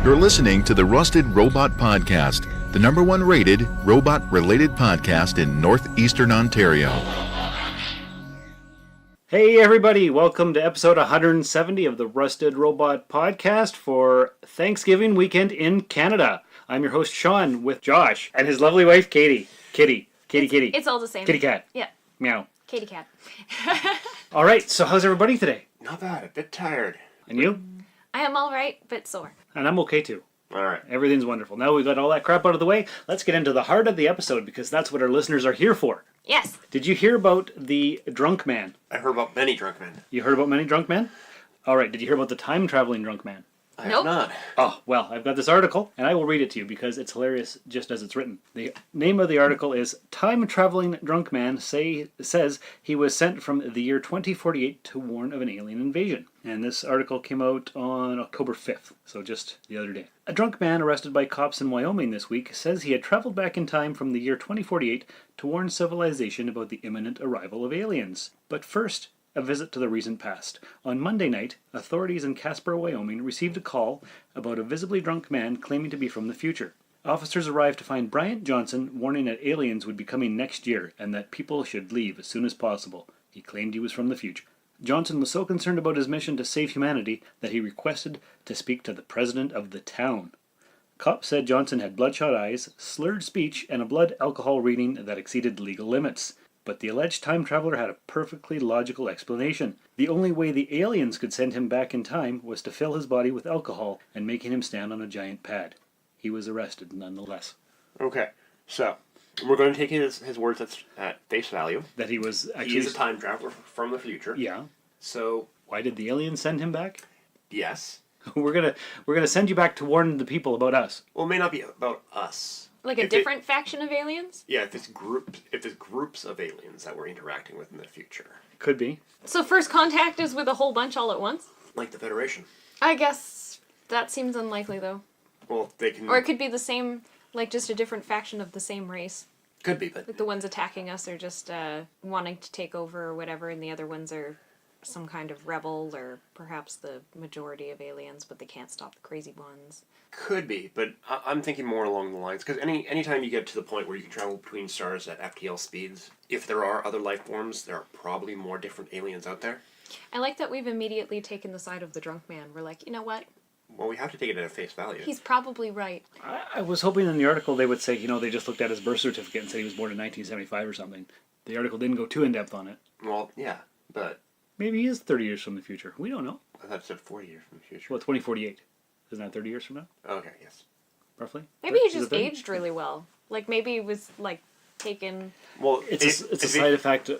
You're listening to the Rusted Robot Podcast, the #1 rated robot-related podcast in northeastern Ontario. Hey everybody, welcome to episode 170 of the Rusted Robot Podcast for Thanksgiving weekend in Canada. I'm your host Sean with Josh and his lovely wife Katie. Kitty. It's all the same. Kitty cat. Yeah. Meow. Katie cat. All right, so how's everybody today? Not bad, a bit tired. And you? I am all right, but sore. And I'm okay too. All right. Everything's wonderful. Now we've got all that crap out of the way, let's get into the heart of the episode because that's what our listeners are here for. Yes. Did you hear about the drunk man? I heard about many drunk men. You heard about many drunk men? All right, did you hear about the time-traveling drunk man? I Nope. have not. Oh, well, I've got this article, and I will read it to you because it's hilarious just as it's written. The name of the article is Time-Traveling Drunk Man Says He Was Sent from the Year 2048 to Warn of an Alien Invasion. And this article came out on October 5th, so just the other day. A drunk man arrested by cops in Wyoming this week says he had traveled back in time from the year 2048 to warn civilization about the imminent arrival of aliens. But first, a visit to the recent past. On Monday night, authorities in Casper, Wyoming received a call about a visibly drunk man claiming to be from the future. Officers arrived to find Bryant Johnson warning that aliens would be coming next year and that people should leave as soon as possible. He claimed he was from the future. Johnson was so concerned about his mission to save humanity that he requested to speak to the president of the town. Cops said Johnson had bloodshot eyes, slurred speech, and a blood alcohol reading that exceeded legal limits. But the alleged time traveler had a perfectly logical explanation. The only way the aliens could send him back in time was to fill his body with alcohol and making him stand on a giant pad. He was arrested nonetheless. Okay, so we're going to take his words at face value. That he was actually... He is a time traveler from the future. Yeah. So... Why did the aliens send him back? Yes. We're gonna send you back to warn the people about us. Well, it may not be about us. Like a different faction of aliens? Yeah, if there's groups of aliens that we're interacting with in the future. Could be. So first contact is with a whole bunch all at once? Like the Federation. I guess that seems unlikely, though. Well, they can... Or it could be the same, like just a different faction of the same race. Could be, but... Like the ones attacking us are just wanting to take over or whatever, and the other ones are some kind of rebel, or perhaps the majority of aliens, but they can't stop the crazy ones. Could be, but I'm thinking more along the lines, because anytime you get to the point where you can travel between stars at FTL speeds, if there are other life forms, there are probably more different aliens out there. I like that we've immediately taken the side of the drunk man. We're like, you know what? Well, we have to take it at face value. He's probably right. I was hoping in the article they would say, they just looked at his birth certificate and said he was born in 1975 or something. The article didn't go too in-depth on it. Well, yeah, but... Maybe he is 30 years from the future. We don't know. I thought it said 40 years from the future. Well, 2048. Isn't that 30 years from now? Okay, yes. Roughly? Maybe he just aged really well. Like, maybe he was, like, taken... Well, it's a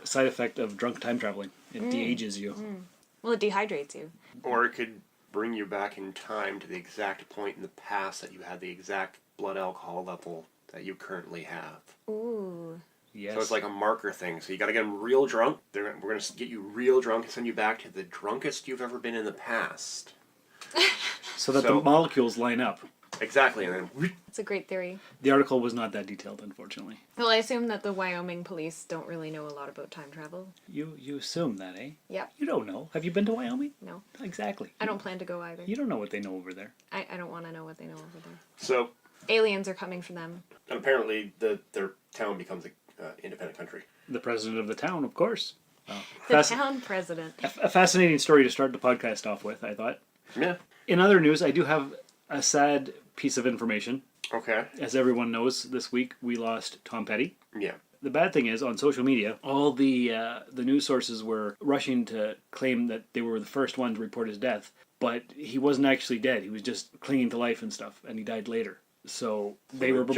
side effect of drunk time traveling. It de-ages you. Well, it dehydrates you. Or it could bring you back in time to the exact point in the past that you had the exact blood alcohol level that you currently have. Ooh. Yes. So it's like a marker thing. So you got to get them real drunk. We're going to get you real drunk and send you back to the drunkest you've ever been in the past. So that the molecules line up. Exactly, and then... It's a great theory. The article was not that detailed, unfortunately. Well, I assume that the Wyoming police don't really know a lot about time travel. You assume that, eh? Yeah. You don't know. Have you been to Wyoming? No. Exactly. I don't plan to go either. You don't know what they know over there. I don't want to know what they know over there. So... Aliens are coming for them. Apparently, their town becomes an independent country. The president of the town, of course. The town president. A fascinating story to start the podcast off with, I thought. Yeah. In other news, I do have a sad piece of information. Okay. As everyone knows, this week we lost Tom Petty. Yeah. The bad thing is, on social media, all the news sources were rushing to claim that they were the first one to report his death, but he wasn't actually dead. He was just clinging to life and stuff, and he died later. So they would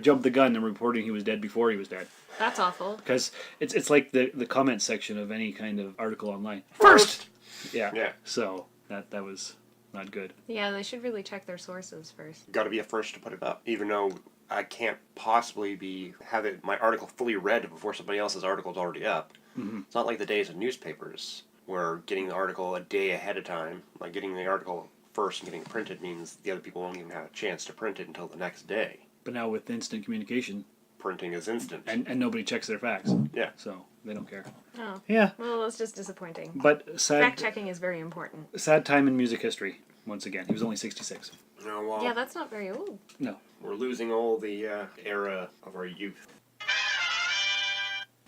jump the gun and reporting he was dead before he was dead. That's awful. Because it's like the comment section of any kind of article online. First! Yeah. So that was not good. Yeah, they should really check their sources first. Got to be a first to put it up, even though I can't possibly have my article fully read before somebody else's article's already up. Mm-hmm. It's not like the days of newspapers where getting the article a day ahead of time, like getting the article first and getting it printed means the other people won't even have a chance to print it until the next day. But now with instant communication, printing is instant. And nobody checks their facts. Yeah. So they don't care. Oh. Yeah. Well, it's just disappointing. But sad... Fact-checking is very important. Sad time in music history. once again. He was only 66. Oh, well, Yeah, that's not very old. No. we're losing all the era of our youth.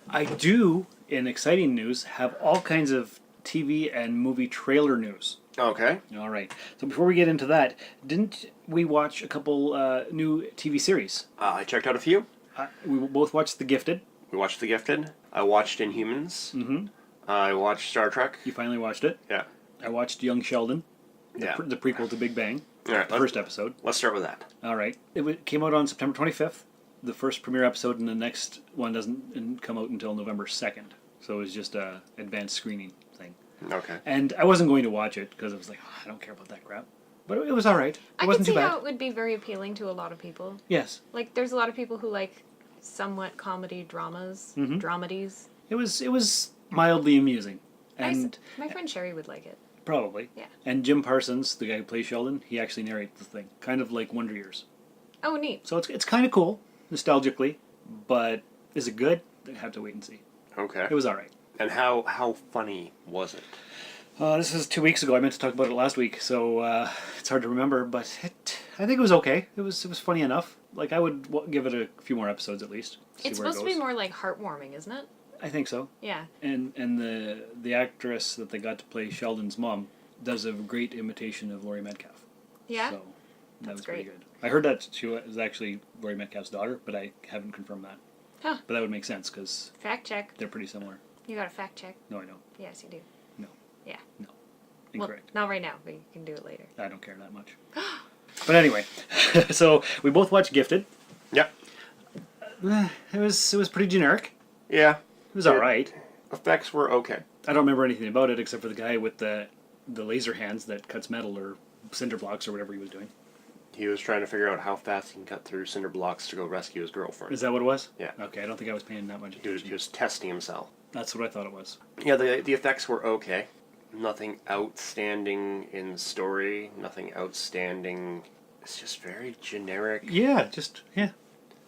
I do, in exciting news, have all kinds of TV and movie trailer news. Okay. All right. So before we get into that, didn't we watch a couple new TV series? I checked out a few. We both watched The Gifted. We watched The Gifted. I watched Inhumans. Mm-hmm. I watched Star Trek. You finally watched it. Yeah. I watched Young Sheldon, Yeah. the prequel to Big Bang, All right, the first episode. Let's start with that. All right. It came out on September 25th. The first premiere episode, and the next one doesn't come out until November 2nd. So it was just a advanced screening thing. Okay. And I wasn't going to watch it because I was like, oh, I don't care about that crap. But it was all right. It I wasn't can too see bad. how it would be very appealing to a lot of people. Yes. Like, there's a lot of people who like somewhat comedy dramas, Mhm. dramedies. It was mildly amusing. And My friend Sherry would like it. probably. Yeah. And Jim Parsons, the guy who plays Sheldon, he actually narrates the thing. Kind of like Wonder Years. Oh, neat. So it's kind of cool, nostalgically. But is it good? I have to wait and see. Okay. It was all right. And how funny was it? This is 2 weeks ago. I meant to talk about it last week, so it's hard to remember. But I think it was okay. It was funny enough. Like I would give it a few more episodes at least. See It's where it supposed to be goes. more like heartwarming, isn't it? I think so. Yeah. And the actress that they got to play Sheldon's mom does a great imitation of Laurie Metcalf. Yeah? So that That's was pretty great. good. I heard that she was actually Laurie Metcalf's daughter, but I haven't confirmed that. Huh. But that would make sense because Fact check. they're pretty similar. You got to fact check. No, I know. Yes, you do. No. Yeah. No. Well, Incorrect. not right now, but you can do it later. I don't care that much. But anyway, so we both watched Gifted. Yeah. It was pretty generic. Yeah. It was all right. Effects were okay. I don't remember anything about it except for the guy with the laser hands that cuts metal or cinder blocks or whatever he was doing. He was trying to figure out how fast he can cut through cinder blocks to go rescue his girlfriend. Is that what it was? Yeah. Okay, I don't think I was paying that much He was, attention. he was testing himself. That's what I thought it was. Yeah, the effects were okay. Nothing outstanding in story. Nothing outstanding. It's just very generic. Yeah,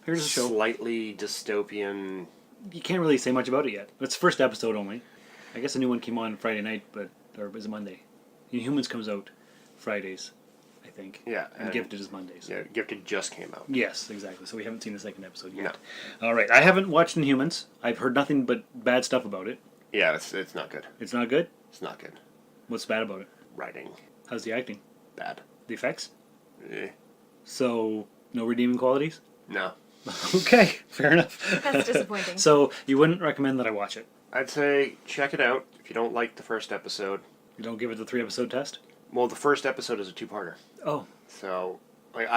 here's a show. Slightly dystopian. You can't really say much about it yet. It's first episode only. I guess a new one came on Friday night, or was it Monday? Inhumans comes out Fridays, I think. Yeah. And Gifted is Mondays. Yeah, Gifted just came out. Yes, exactly. So we haven't seen the second episode yet. No. All right. I haven't watched Inhumans. I've heard nothing but bad stuff about it. Yeah, it's not good. It's not good? It's not good. What's bad about it? Writing. How's the acting? Bad. The effects? Eh. So, no redeeming qualities? No. Okay, fair enough. That's disappointing. So, you wouldn't recommend that I watch it? I'd say check it out if you don't like the first episode. You don't give it the 3-episode test? Well, the first episode is a two-parter. Oh. So, like,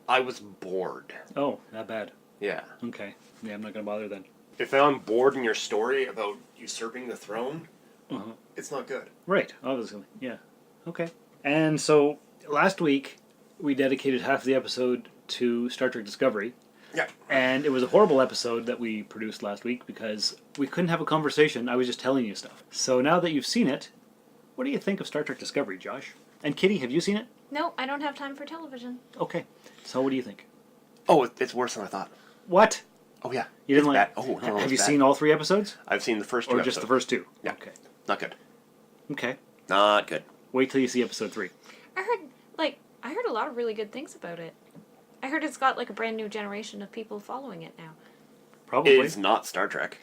I was bored. Oh, that bad. Yeah. Okay. Yeah, I'm not going to bother then. If I'm bored in your story about usurping the throne, Uh-huh. it's not good. Right, obviously. Yeah. Okay. And so, last week, we dedicated half the episode to Star Trek Discovery. Yeah. And it was a horrible episode that we produced last week because we couldn't have a conversation. I was just telling you stuff. So now that you've seen it, what do you think of Star Trek Discovery, Josh? And Kitty, have you seen it? No, I don't have time for television. Okay. So what do you think? Oh, it's worse than I thought. What? Oh, yeah. You didn't It's like? bad. Oh, no, Have it's you bad. seen all 3 episodes, I've seen the first two or episodes. just the first 2? Yeah. Okay. Not good. Okay. Not good. Wait till you see episode 3. I heard a lot of really good things about it. I heard it's got like a brand new generation of people following it now. Probably. It's not Star Trek.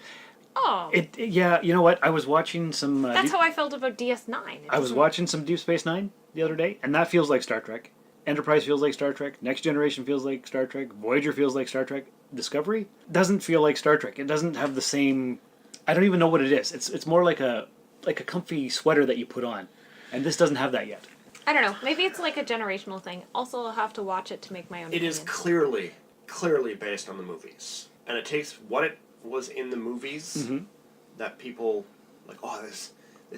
Oh, Yeah. You know what? I was watching some. that's how I felt about DS9. I was watching some Deep Space Nine the other day, and that feels like Star Trek. Enterprise feels like Star Trek. Next Generation feels like Star Trek. Voyager feels like Star Trek. Discovery doesn't feel like Star Trek. It doesn't have the same. I don't even know what it is. It's more like a comfy sweater that you put on, and this doesn't have that yet. I don't know. Maybe it's like a generational thing. Also, I'll have to watch it to make my own It is opinion. clearly based on the movies. And it takes what it was in the movies Mhm. that people, like, oh, this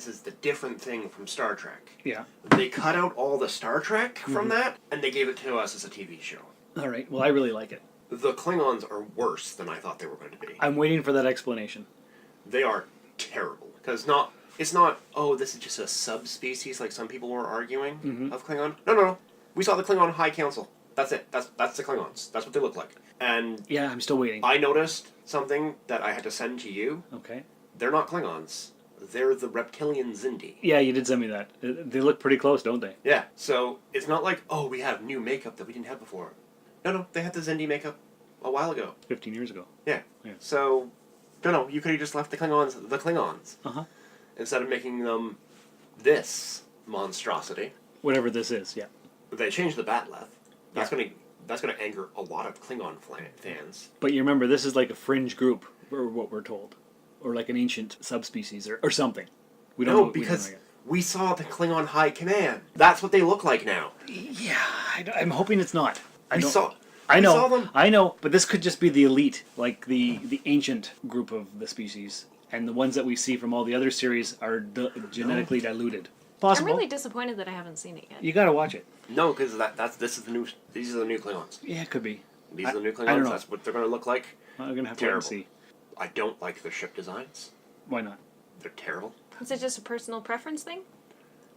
is the different thing from Star Trek. Yeah. They cut out all the Star Trek from that, and they gave it to us as a TV show. All right. Well, I really like it. The Klingons are worse than I thought they were going to be. I'm waiting for that explanation. They are terrible. Because it's not, oh, this is just a subspecies like some people were arguing of Klingon. No. We saw the Klingon High Council. That's it. That's the Klingons. That's what they look like. And Yeah, I'm still waiting. I noticed something that I had to send to you. Okay. They're not Klingons. they're the reptilian Zindi. Yeah, you did send me that. They look pretty close, don't they? Yeah, so it's not like, oh, we have new makeup that we didn't have before. No, they had the Zindi makeup a while ago. 15 years ago. Yeah. Yeah. So, no, you could have just left the Klingons. Uh-huh. Instead of making them this monstrosity. Whatever this is, yeah. They changed the Batleth. That's gonna anger a lot of Klingon fans. But you remember, this is like a fringe group, or what we're told. Or like an ancient subspecies, or something. We don't know. Because we saw the Klingon High Command. That's what they look like now. Yeah, I'm hoping it's not. I saw them. I know, but this could just be the elite, like the ancient group of the species. And the ones that we see from all the other series are genetically diluted. Possible. I'm really disappointed that I haven't seen it yet. You gotta watch it. No, because these are the new Klingons. Yeah, it could be. These are the new Klingons. I don't know. That's what they're going to look like. I'm gonna have to Terrible. wait and see. I don't like the ship designs. Why not? They're terrible. Is it just a personal preference thing?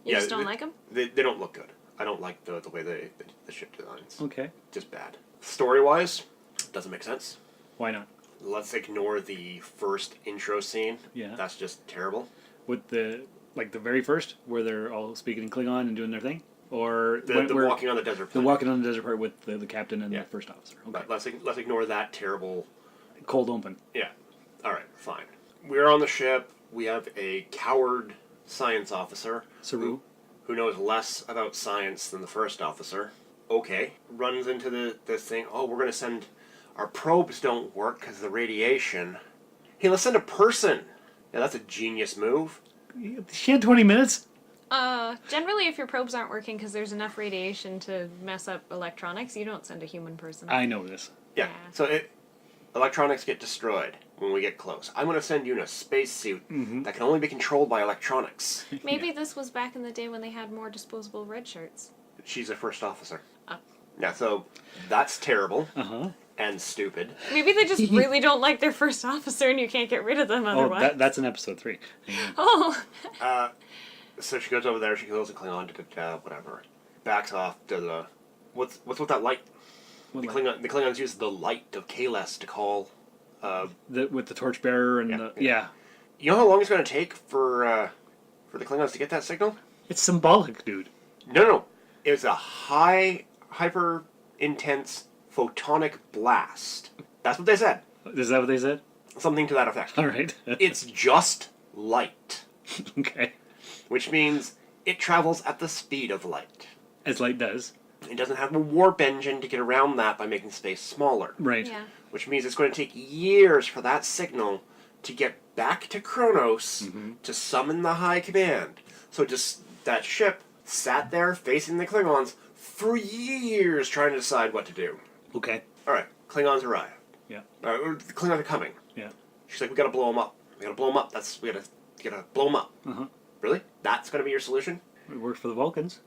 You Yeah, just don't like them? They don't look good. I don't like the way the ship designs. Okay. Just bad. Story-wise, doesn't make sense. Why not? Let's ignore the first intro scene. Yeah. That's just terrible. With the very first, where they're all speaking in Klingon and doing their thing, or The walking on the desert the planet. walking on the desert part with the captain and Yeah. the first officer. Okay. But let's ignore that terrible. Cold open. Yeah. All right. Fine. We're on the ship. We have a coward science officer. Saru. Who knows less about science than the first officer. Okay. Runs into this thing. Oh, we're going to send... Our probes don't work because of the radiation. Hey, let's send a person. Yeah, that's a genius move. She had 20 minutes. Generally, if your probes aren't working because there's enough radiation to mess up electronics, you don't send a human person. I know this. Yeah. Yeah. So electronics get destroyed when we get close. I'm going to send you in a spacesuit that can only be controlled by electronics. Maybe this was back in the day when they had more disposable red shirts. She's a first officer. Oh. Yeah, so that's terrible Uh-huh. and stupid. Maybe they just really don't like their first officer and you can't get rid of them Oh, otherwise. that's in episode 3. Oh. So she goes over there, she kills a Klingon, whatever. Backs off to the... What's with that light? What The light? Klingons use the light of Kahless to call... With the torchbearer and Yeah. yeah. You know how long it's going to take for the Klingons to get that signal? It's symbolic, dude. No. It's a hyper intense photonic blast. That's what they said. Is that what they said? Something to that effect. All right. It's just light, Okay. which means it travels at the speed of light. As light does. It doesn't have a warp engine to get around that by making space smaller. Right. Yeah. Which means it's going to take years for that signal to get back to Kronos to summon the High Command. So just that ship sat there facing the Klingons for years trying to decide what to do. Okay. Alright, Klingons arrive. Yeah. The Klingons are coming. Yeah. She's like, we gotta blow them up. We gotta blow them up. We gotta blow them up. Uh-huh. Really? That's gonna be your solution? It worked for the Vulcans.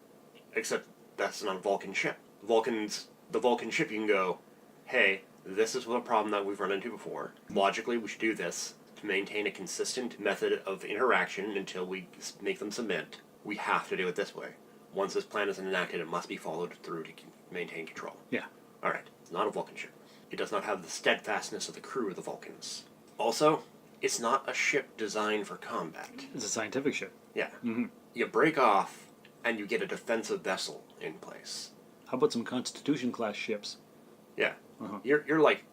Except that's not a Vulcan ship. The Vulcan ship, you can go, hey, this is a problem that we've run into before. Logically, we should do this to maintain a consistent method of interaction until we make them submit. We have to do it this way. Once this plan is enacted, it must be followed through to maintain control. Yeah. Alright, it's not a Vulcan ship. It does not have the steadfastness of the crew of the Vulcans. Also, it's not a ship designed for combat. It's a scientific ship. Yeah. Mm-hmm. You break off, and you get a defensive vessel in place. How about some Constitution class ships? Yeah. Uh-huh. You're like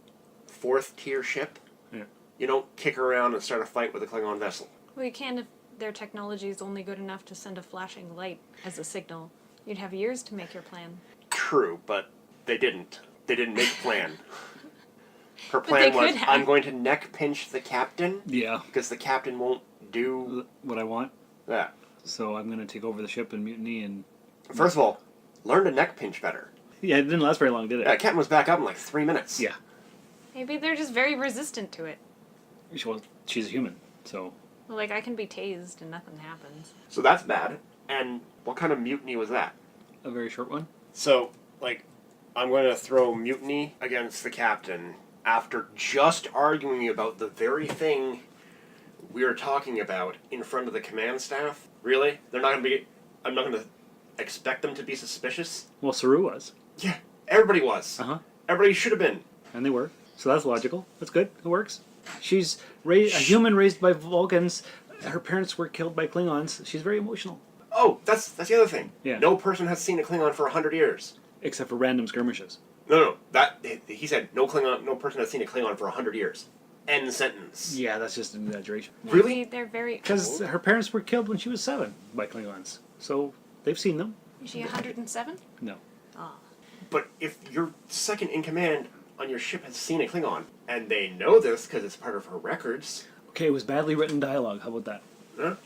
4th tier ship. Yeah. You don't kick around and start a fight with a Klingon vessel. Well, you can if their technology is only good enough to send a flashing light as a signal. You'd have years to make your plan. True, but they didn't. They didn't make a plan. Her But plan they was, could have. I'm going to neck pinch the captain Yeah. because the captain won't do What I want. that. So I'm going to take over the ship and mutiny and... First of all, learn to neck pinch better. Yeah, it didn't last very long, did it? Yeah, captain was back up in like 3 minutes. Yeah. Maybe they're just very resistant to it. Well, she's a human, so... Well, like, I can be tased and nothing happens. So that's bad. And what kind of mutiny was that? A very short one. So, like, I'm going to throw mutiny against the captain after just arguing about the very thing we were talking about in front of the command staff. Really? They're not going to be... I'm not going to expect them to be suspicious? Well, Saru was. Yeah, everybody was. Uh-huh. Everybody should have been. And they were. So that's logical. That's good. It works. She's a human raised by Vulcans her parents were killed by Klingons. She's very emotional. Oh, that's the other thing. Yeah. No person has seen a Klingon for 100 years. Except for random skirmishes. No. He said no person has seen a Klingon for 100 years. End sentence. Yeah, that's just an exaggeration. Really? They're very Because old. her parents were killed when she was 7 by Klingons. So they've seen them. Is she 107? No. Oh. But if your second in command on your ship has seen a Klingon, and they know this because it's part of her records. Okay, it was badly written dialogue. How about that?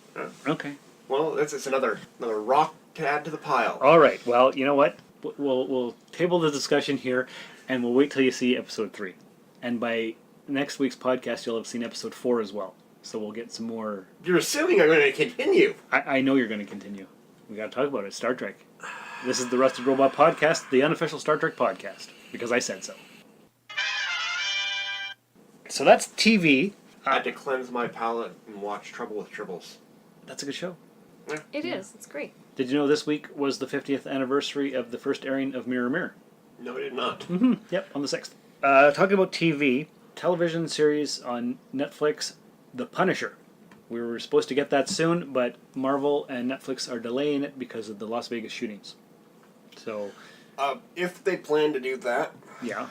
Okay. Well, it's another rock to add to the pile. All right. Well, you know what? We'll table the discussion here, and we'll wait till you see episode 3. And by next week's podcast, you'll have seen episode 4 as well. So we'll get some more. You're assuming I'm going to continue. I know you're going to continue. We got to talk about it. Star Trek. This is the Rusted Robot Podcast, the unofficial Star Trek podcast, because I said so. So that's TV. I had to cleanse my palate and watch Trouble with Tribbles. That's a good show. It is. It's great. Did you know this week was the 50th anniversary of the first airing of Mirror Mirror? No, I did not. Mm-hmm. Yep, on the 6th. Talking about TV, television series on Netflix, The Punisher. We were supposed to get that soon, but Marvel and Netflix are delaying it because of the Las Vegas shootings. So, If they plan to do that, yeah.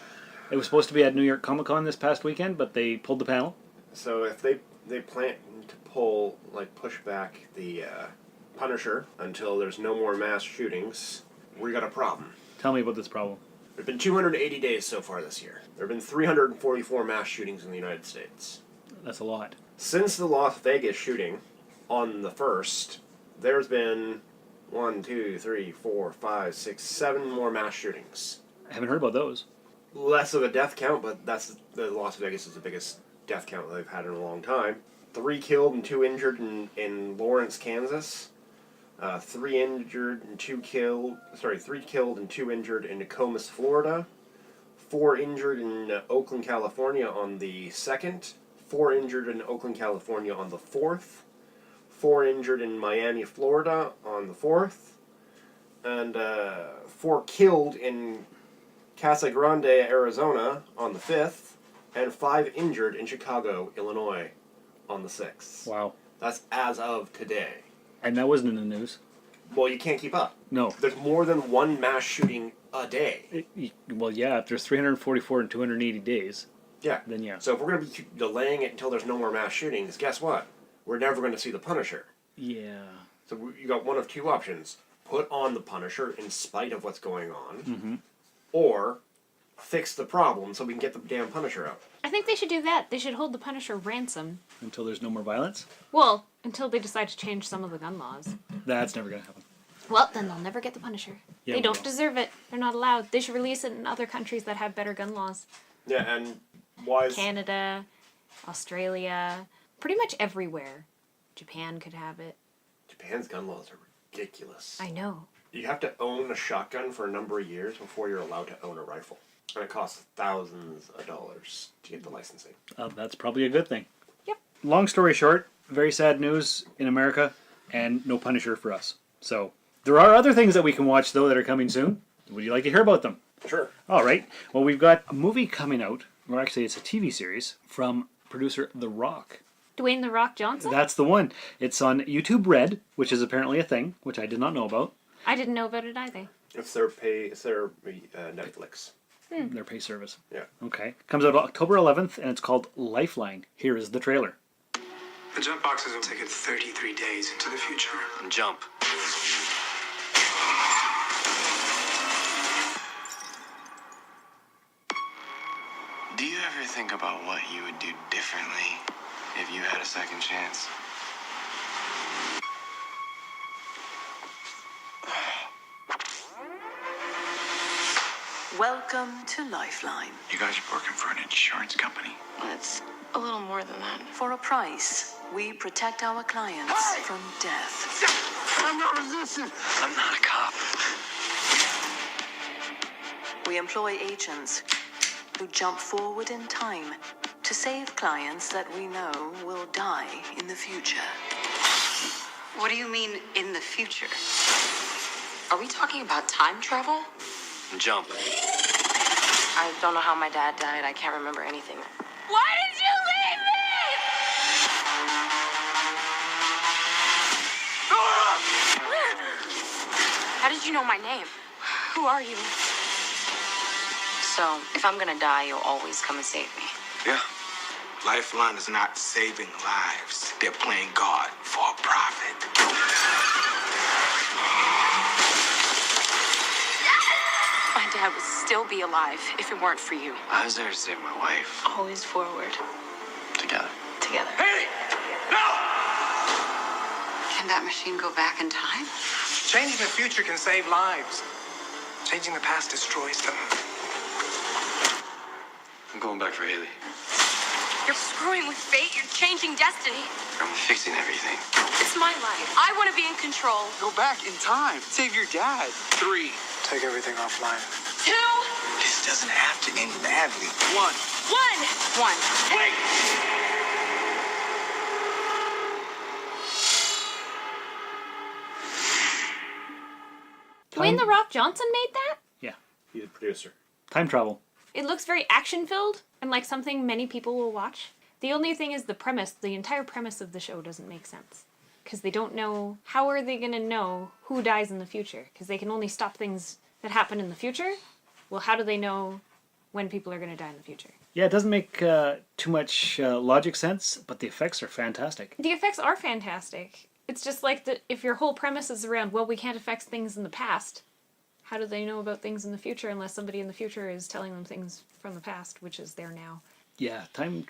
It was supposed to be at New York Comic Con this past weekend, but they pulled the panel. so if they plan to push back the Punisher until there's no more mass shootings, we got a problem. Tell me about this problem. There have been 280 days so far this year. There have been 344 mass shootings in the United States. That's a lot. Since the Las Vegas shooting on the 1st, there's been 7 more mass shootings. I haven't heard about those. Less of a death count, but the Las Vegas is the biggest death count they've had in a long time. 3 killed and 2 injured in Lawrence, Kansas. 3 killed and 2 injured in Nokomis, Florida. 4 injured in Oakland, California on the 2nd. 4 injured in Oakland, California on the 4th. 4 injured in Miami, Florida on the 4th. And 4 killed in Casa Grande, Arizona on the 5th. And 5 injured in Chicago, Illinois on the 6th. Wow. That's as of today. And that wasn't in the news. Well, you can't keep up. No. There's more than one mass shooting a day. Well, yeah, if there's 344 in 280 days, Yeah. then yeah. So if we're going to be delaying it until there's no more mass shootings, guess what? We're never going to see the Punisher. Yeah. So you got one of 2 options. Put on the Punisher in spite of what's going on, or fix the problem so we can get the damn Punisher out. I think they should do that. They should hold the Punisher ransom. Until there's no more violence? Well, until they decide to change some of the gun laws. That's never going to happen. Well, then they'll never get the Punisher. Yeah, They we don't will. deserve it. They're not allowed. They should release it in other countries that have better gun laws. Yeah, and why is... Canada, Australia, pretty much everywhere. Japan could have it. Japan's gun laws are ridiculous. I know. You have to own a shotgun for a number of years before you're allowed to own a rifle. And it costs thousands of dollars to get the licensing. That's probably a good thing. Yep. Long story short, very sad news in America, and no Punisher for us. So, there are other things that we can watch, though, that are coming soon. Would you like to hear about them? Sure. All right. Well, we've got a movie coming out, or actually it's a TV series, from producer The Rock. Dwayne The Rock Johnson? That's the one. It's on YouTube Red, which is apparently a thing, which I did not know about. I didn't know about it either. It's their Netflix. Their pay service. Yeah. Okay. Comes out October 11th, and it's called Lifeline. Here is the trailer. The jump boxes will take it 33 days into the future. Jump. Do you ever think about what you would do differently if you had a second chance? Welcome to Lifeline. You guys are working for an insurance company? It's a little more than that. For a price, we protect our clients from death. I'm not resistant. I'm not a cop. We employ agents who jump forward in time to save clients that we know will die in the future. What do you mean, in the future? Are we talking about time travel? Jump. I don't know how my dad died. I can't remember anything. Why did you leave me? How did you know my name? Who are you? So, if I'm gonna die, you'll always come and save me. Yeah. Lifeline is not saving lives. They're playing God for a profit. My dad would still be alive if it weren't for you. I was there to save my wife. Always forward. Together. Together. Hey! No! Can that machine go back in time? Changing the future can save lives. Changing the past destroys them. I'm going back for Haley. You're screwing with fate. You're changing destiny. I'm fixing everything. It's my life. I want to be in control. Go back in time. Save your dad. 3. Take everything offline. 2, This doesn't have to end badly. 1. 1. Wait! Dwayne The Rock Johnson made that? Yeah. He's a producer. Time travel. It looks very action-filled and like something many people will watch. The only thing is the entire premise of the show doesn't make sense. Because they don't know, how are they going to know who dies in the future? Because they can only stop things that happen in the future. Well, how do they know when people are going to die in the future? Yeah, it doesn't make too much logic sense, but the effects are fantastic. The effects are fantastic. It's just like if your whole premise is around, well, we can't affect things in the past, how do they know about things in the future unless somebody in the future is telling them things from the past, which is there now? Yeah, time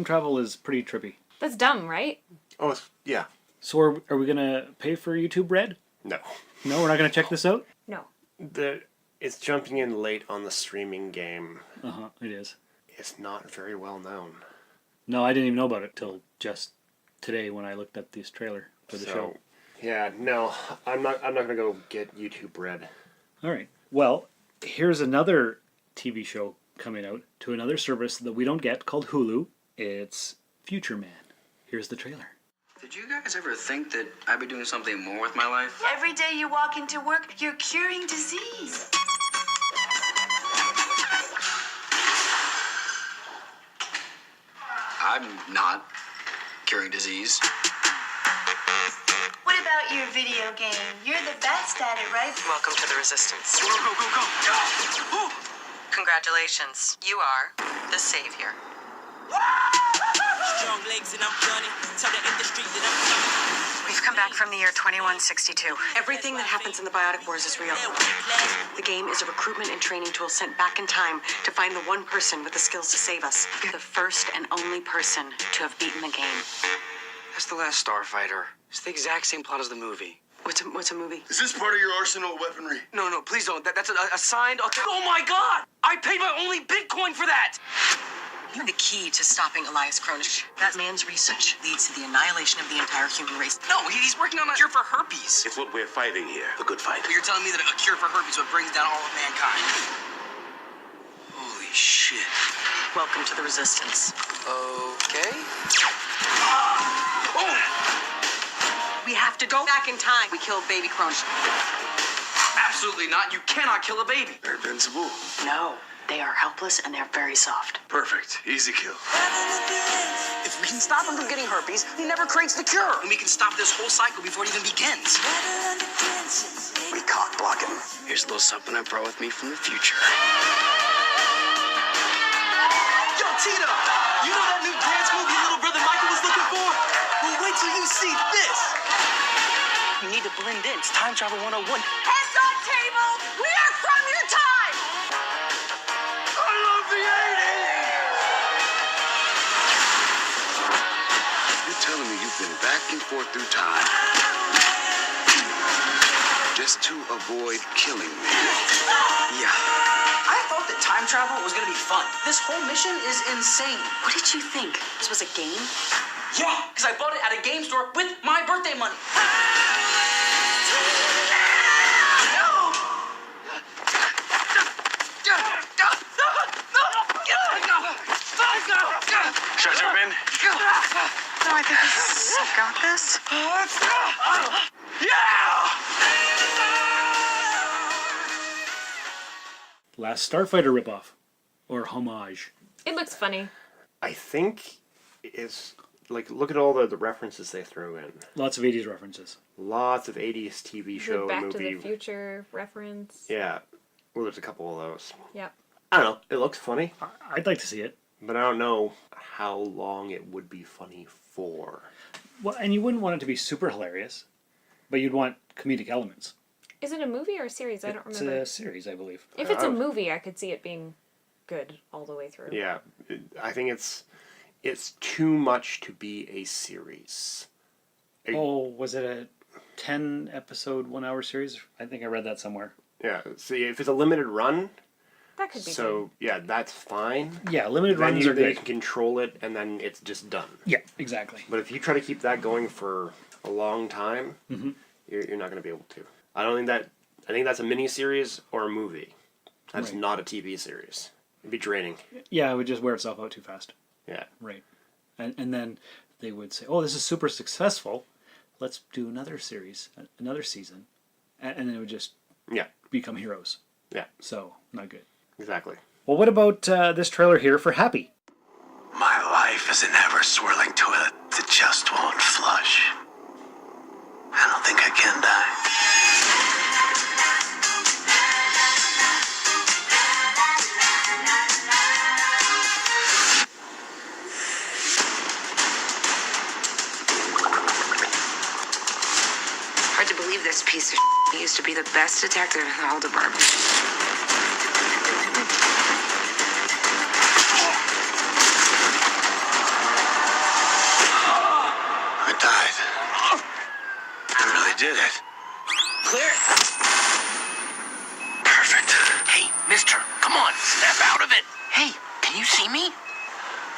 travel is pretty trippy. That's dumb, right? Oh, yeah. So are we going to pay for YouTube Red? No. No, we're not going to check this out? No. It's jumping in late on the streaming game. Uh-huh, it is. It's not very well known. No, I didn't even know about it till just today when I looked at this trailer for the show. Yeah, no, I'm not gonna go get YouTube Red. All right. Well, here's another TV show coming out to another service that we don't get called Hulu. It's Future Man. Here's the trailer. Did you guys ever think that I'd be doing something more with my life? Every day you walk into work, you're curing disease. I'm not curing disease. What about your video game? You're the best at it, right? Welcome to the Resistance. Go, go, go, go! Ooh. Congratulations, you are the savior. Strong legs and I'm gunning. Tell the industry that I'm coming. We've come back from the year 2162. Everything that happens in the Biotic Wars is real. The game is a recruitment and training tool sent back in time to find the one person with the skills to save us. You're the first and only person to have beaten the game. That's the last Starfighter. It's the exact same plot as the movie. What's a movie? Is this part of your arsenal of weaponry? No, please don't. That's a signed... Oh my god! I paid my only Bitcoin for that! You're the key to stopping Elias Kronish. That man's research leads to the annihilation of the entire human race. No, he's working on a cure for herpes. It's what we're fighting here. The good fight. You're telling me that a cure for herpes is what brings down all of mankind? Holy shit. Welcome to the Resistance. Okay. Oh! We have to go back in time. We killed baby Kronish. Absolutely not. You cannot kill a baby. They're invincible. No. They are helpless and they're very soft. Perfect. Easy kill. If we can stop him from getting herpes, he never creates the cure. And we can stop this whole cycle before it even begins. We cock block him. Here's a little something I brought with me from the future. Yo, Tina! You know that new dance move your little brother Michael was looking for? Well, wait till you see this. You need to blend in. It's time travel 101. Heads on table! We are from your time! I love the 80s! You're telling me you've been back and forth through time just to avoid killing me? Yeah. I thought that time travel was gonna be fun. This whole mission is insane. What did you think? This was a game? Yeah, because I bought it at a game store with my birthday money. Should I jump in? No, I think I've got this. Last Starfighter ripoff. Or homage. It looks funny. I think it's like, look at all the references they threw in. Lots of 80s references. Lots of 80s TV show, Back movie. to the Future reference. Yeah. Well, there's a couple of those. Yep. I don't know. It looks funny. I'd like to see it. But I don't know how long it would be funny for. Well, and you wouldn't want it to be super hilarious, but you'd want comedic elements. Is it a movie or a series? I don't remember. It's a series, I believe. If it's a movie, I could see it being good all the way through. Yeah. I think it's too much to be a series. Oh, was it a 10-episode, 1-hour series? I think I read that somewhere. Yeah. See, if it's a limited run... That could be So, yeah, that's fine. Yeah, limited runs are Then you good. can control it, and then it's just done. Yeah, exactly. But if you try to keep that going for a long time, you're not going to be able to. I think that's a mini-series or a movie. That's Right. not a TV series. It'd be draining. Yeah, it would just wear itself out too fast. Yeah. Right. And then they would say, oh, this is super successful. Let's do another series, another season. And it would just become heroes. Yeah. So, not good. Exactly. Well, what about this trailer here for Happy? My life is an ever-swirling toilet that just won't flush. I don't think I can die. Hard to believe this piece of used to be the best detective in the whole department. I died. I really did it. Clear. Perfect. Hey, mister, come on, snap out of it. Hey, can you see me?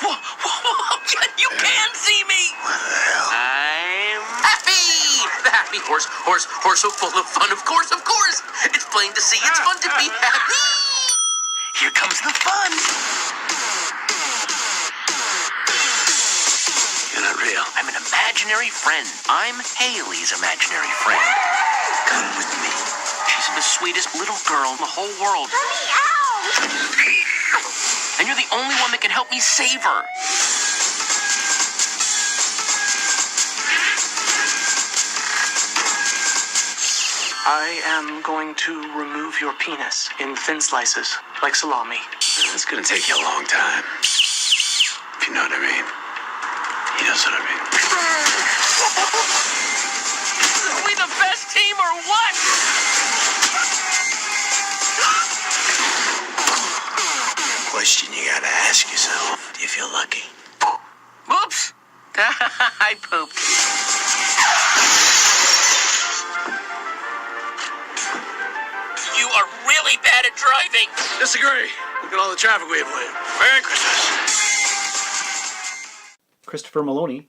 Whoa, whoa, whoa, you can see me. What the hell? I'm happy. The happy horse so full of fun. Of course. It's plain to see. It's fun to be happy. Here comes the fun. You're not real. I'm an imaginary friend. I'm Haley's imaginary friend. Come with me. She's the sweetest little girl in the whole world. And you're the only one that can help me save her. I am going to remove your penis in thin slices, like salami. It's gonna take you a long time. If you know what I mean. He knows what I mean. Are we the best team or what? Question you gotta ask yourself. Do you feel lucky? Whoops. I pooped. You are really bad at driving. Disagree. Look at all the traffic we avoided. Merry Christmas. Christopher Maloney.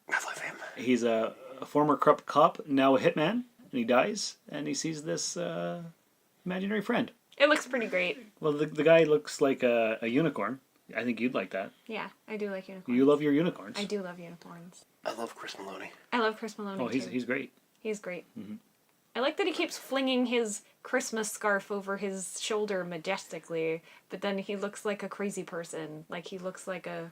I love him. He's a former corrupt cop, now a hitman, and he dies, and he sees this imaginary friend. It looks pretty great. Well, the guy looks like a unicorn. I think you'd like that. Yeah, I do like unicorns. You love your unicorns. I do love unicorns. I love Chris Maloney. I love Chris Maloney, Oh, he's too. he's great. He's great. Mm-hmm. I like that he keeps flinging his Christmas scarf over his shoulder majestically, but then he looks like a crazy person. Like, he looks like a...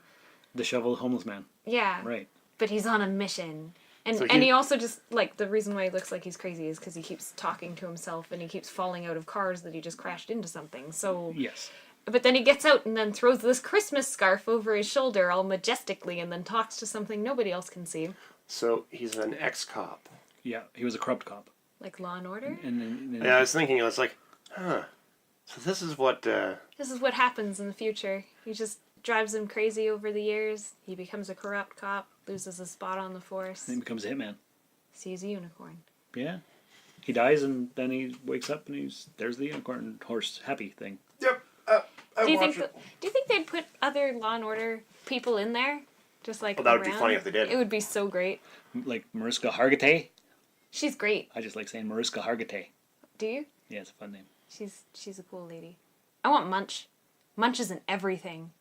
Disheveled homeless man. Yeah. Right. But he's on a mission. And So and he also just, like, the reason why he looks like he's crazy is because he keeps talking to himself and he keeps falling out of cars that he just crashed into something. So... Yes. But then he gets out and then throws this Christmas scarf over his shoulder all majestically and then talks to something nobody else can see. So he's an ex-cop. Yeah, he was a corrupt cop. Like Law and Order? And then Yeah, I was thinking, I was like, huh. So this is what... This is what happens in the future. He just drives him crazy over the years. He becomes a corrupt cop, loses his spot on the force, he becomes a hitman. sees a unicorn. Yeah. He dies and then he wakes up and there's the unicorn horse happy thing. Yep. Do you think they'd put other Law and Order people in there? Just like Well, that would be around? funny if they did. It would be so great. Like Mariska Hargitay. She's great. I just like saying Mariska Hargitay. Do you? Yeah, it's a fun name. She's a cool lady. I want Munch. Munch is in everything.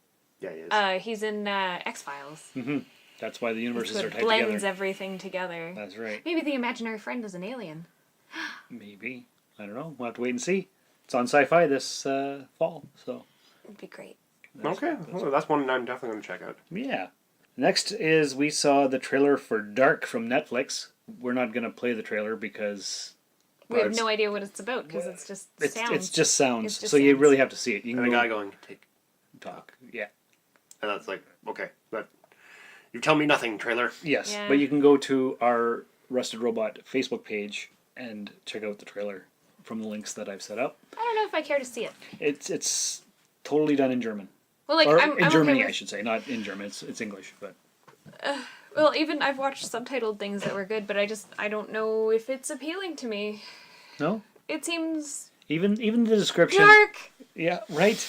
Yeah, he is. He's in X-Files. Mm-hmm. That's why the universes are It tied blends together. everything together. That's right. Maybe the imaginary friend is an alien. Maybe. I don't know. We'll have to wait and see. It's on Syfy this fall, so. It'd be great. Okay. Well, that's one I'm definitely going to check out. Yeah. Next is we saw the trailer for Dark from Netflix. We're not going to play the trailer because... We have no idea what it's about because it's just sounds. It's just sounds. It's just so you sounds. really have to see it. You can And a go guy going, talk. Yeah. And that's like, okay, but you tell me nothing, trailer. Yes, Yeah. but you can go to our Rusted Robot Facebook page and check out the trailer from the links that I've set up. I don't know if I care to see it. It's totally done in German. Well, like Or I'm in Germany, okay with, I should say, not in German. It's English, but Well, even I've watched subtitled things that were good, but I don't know if it's appealing to me. no. It seems Even the description. dark. Yeah. Right.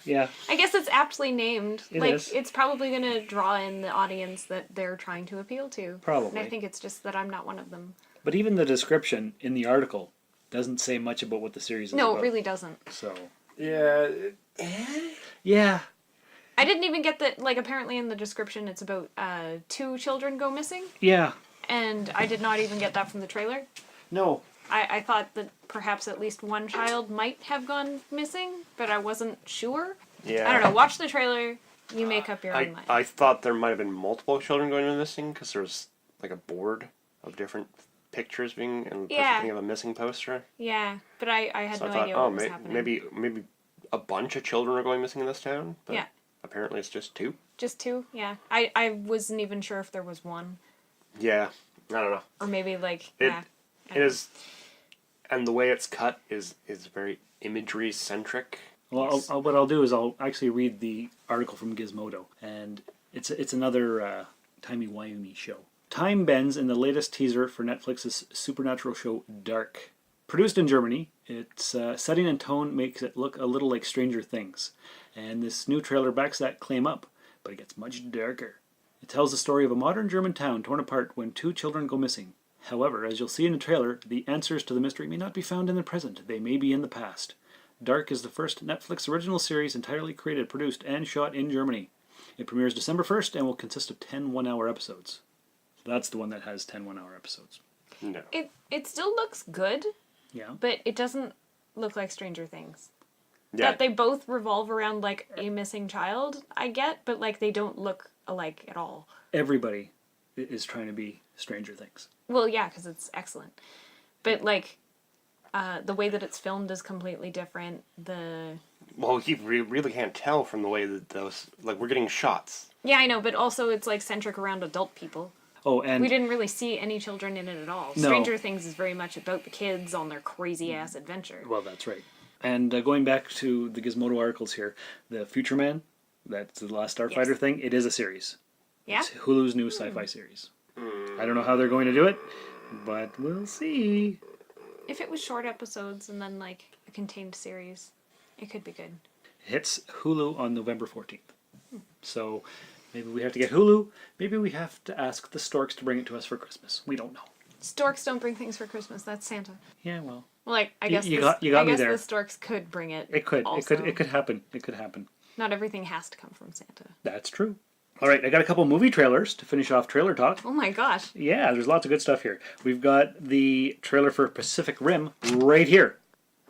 Yeah. I guess it's aptly named. It like is. it's probably going to draw in the audience that they're trying to appeal to. Probably. And I think it's just that I'm not one of them. But even the description in the article doesn't say much about what the series is No, about. it really doesn't. So. Yeah. Yeah. I didn't even get that. Like apparently in the description, it's about 2 children go missing, Yeah. and I did not even get that from the trailer. No. I thought that perhaps at least one child might have gone missing, but I wasn't sure. Yeah. I don't know. Watch the trailer. You make up your own mind. I thought there might have been multiple children going missing because there was like a board of different pictures being and Yeah. thinking of a missing poster. Yeah, but I had So no I thought, idea oh, what was happening. maybe a bunch of children are going missing in this town. But Yeah. apparently it's just 2. Just 2, yeah. I wasn't even sure if there was 1. Yeah. I don't know. Or maybe, like, It yeah. it is, and the way it's cut is very imagery centric. Well, what I'll do is I'll actually read the article from Gizmodo, and it's another timey-wimey show. Time bends in the latest teaser for Netflix's supernatural show Dark. Produced in Germany, its setting and tone makes it look a little like Stranger Things, and this new trailer backs that claim up, but it gets much darker. It tells the story of a modern German town torn apart when 2 children go missing. However, as you'll see in the trailer, the answers to the mystery may not be found in the present, they may be in the past. Dark is the first Netflix original series entirely created, produced, and shot in Germany. It premieres December 1st and will consist of 10 one-hour episodes. So that's the one that has 10 one-hour episodes. No. It still looks good, Yeah. but it doesn't look like Stranger Things. Yeah. That they both revolve around, like, a missing child, I get, but, like, they don't look alike at all. Everybody is trying to be Stranger Things. Well, yeah, because it's excellent. But, like, the way that it's filmed is completely different. Well, you really can't tell from the way that those, like, we're getting shots. Yeah, I know, but also it's, like, centric around adult people. Oh, and We didn't really see any children in it at all. No. Stranger Things is very much about the kids on their crazy-ass adventure. well, that's right. And going back to the Gizmodo articles here, the Future Man, that's the Last Starfighter Yes. thing, it is a series. Yeah? It's Hulu's new sci-fi series. I don't know how they're going to do it, but we'll see. If it was short episodes and then, like, a contained series, it could be good. It hits Hulu on November 14th. So maybe we have to get Hulu. Maybe we have to ask the Storks to bring it to us for Christmas. We don't know. Storks don't bring things for Christmas. That's Santa. Yeah, well, Like, I You- guess you the- got me I guess there. the Storks could bring it. it could. Also. It could happen. It could happen. Not everything has to come from Santa. That's true. All right, I got a couple movie trailers to finish off trailer talk. Oh my gosh. Yeah, there's lots of good stuff here. We've got the trailer for Pacific Rim right here.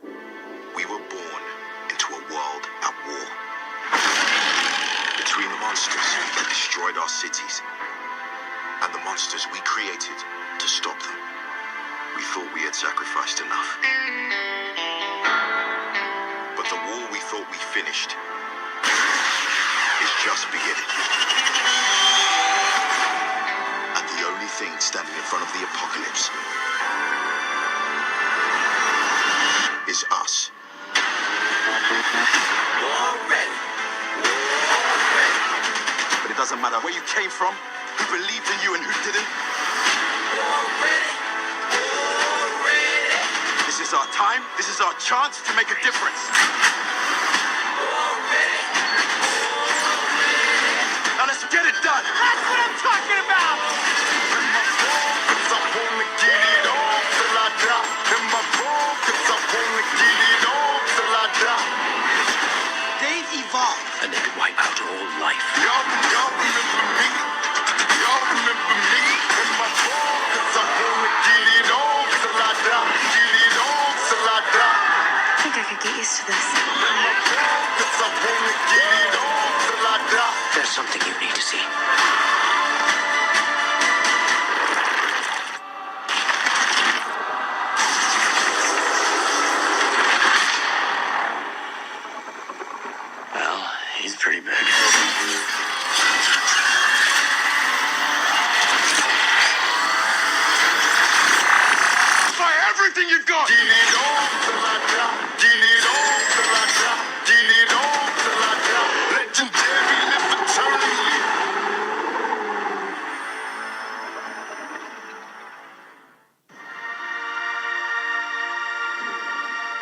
We were born into a world at war. Between the monsters that destroyed our cities and the monsters we created to stop them, we thought we had sacrificed enough. But the war we thought we finished is just beginning. And the only thing standing in front of the apocalypse is us. But it doesn't matter where you came from, who believed in you and who didn't. This is our time, this is our chance to make a difference. Now let's get it done. That's what I'm talking about. They've evolved. And they could wipe out all life. Y'all remember me? Y'all remember me? In my phone, 'cause I'm gonna get it on till I die. Get it on till I die. I think I could get used to this. In my phone, 'cause I'm gonna get it on till I There's something you need to see. Well, he's pretty big. Fire everything you've got! Legendary, live eternally.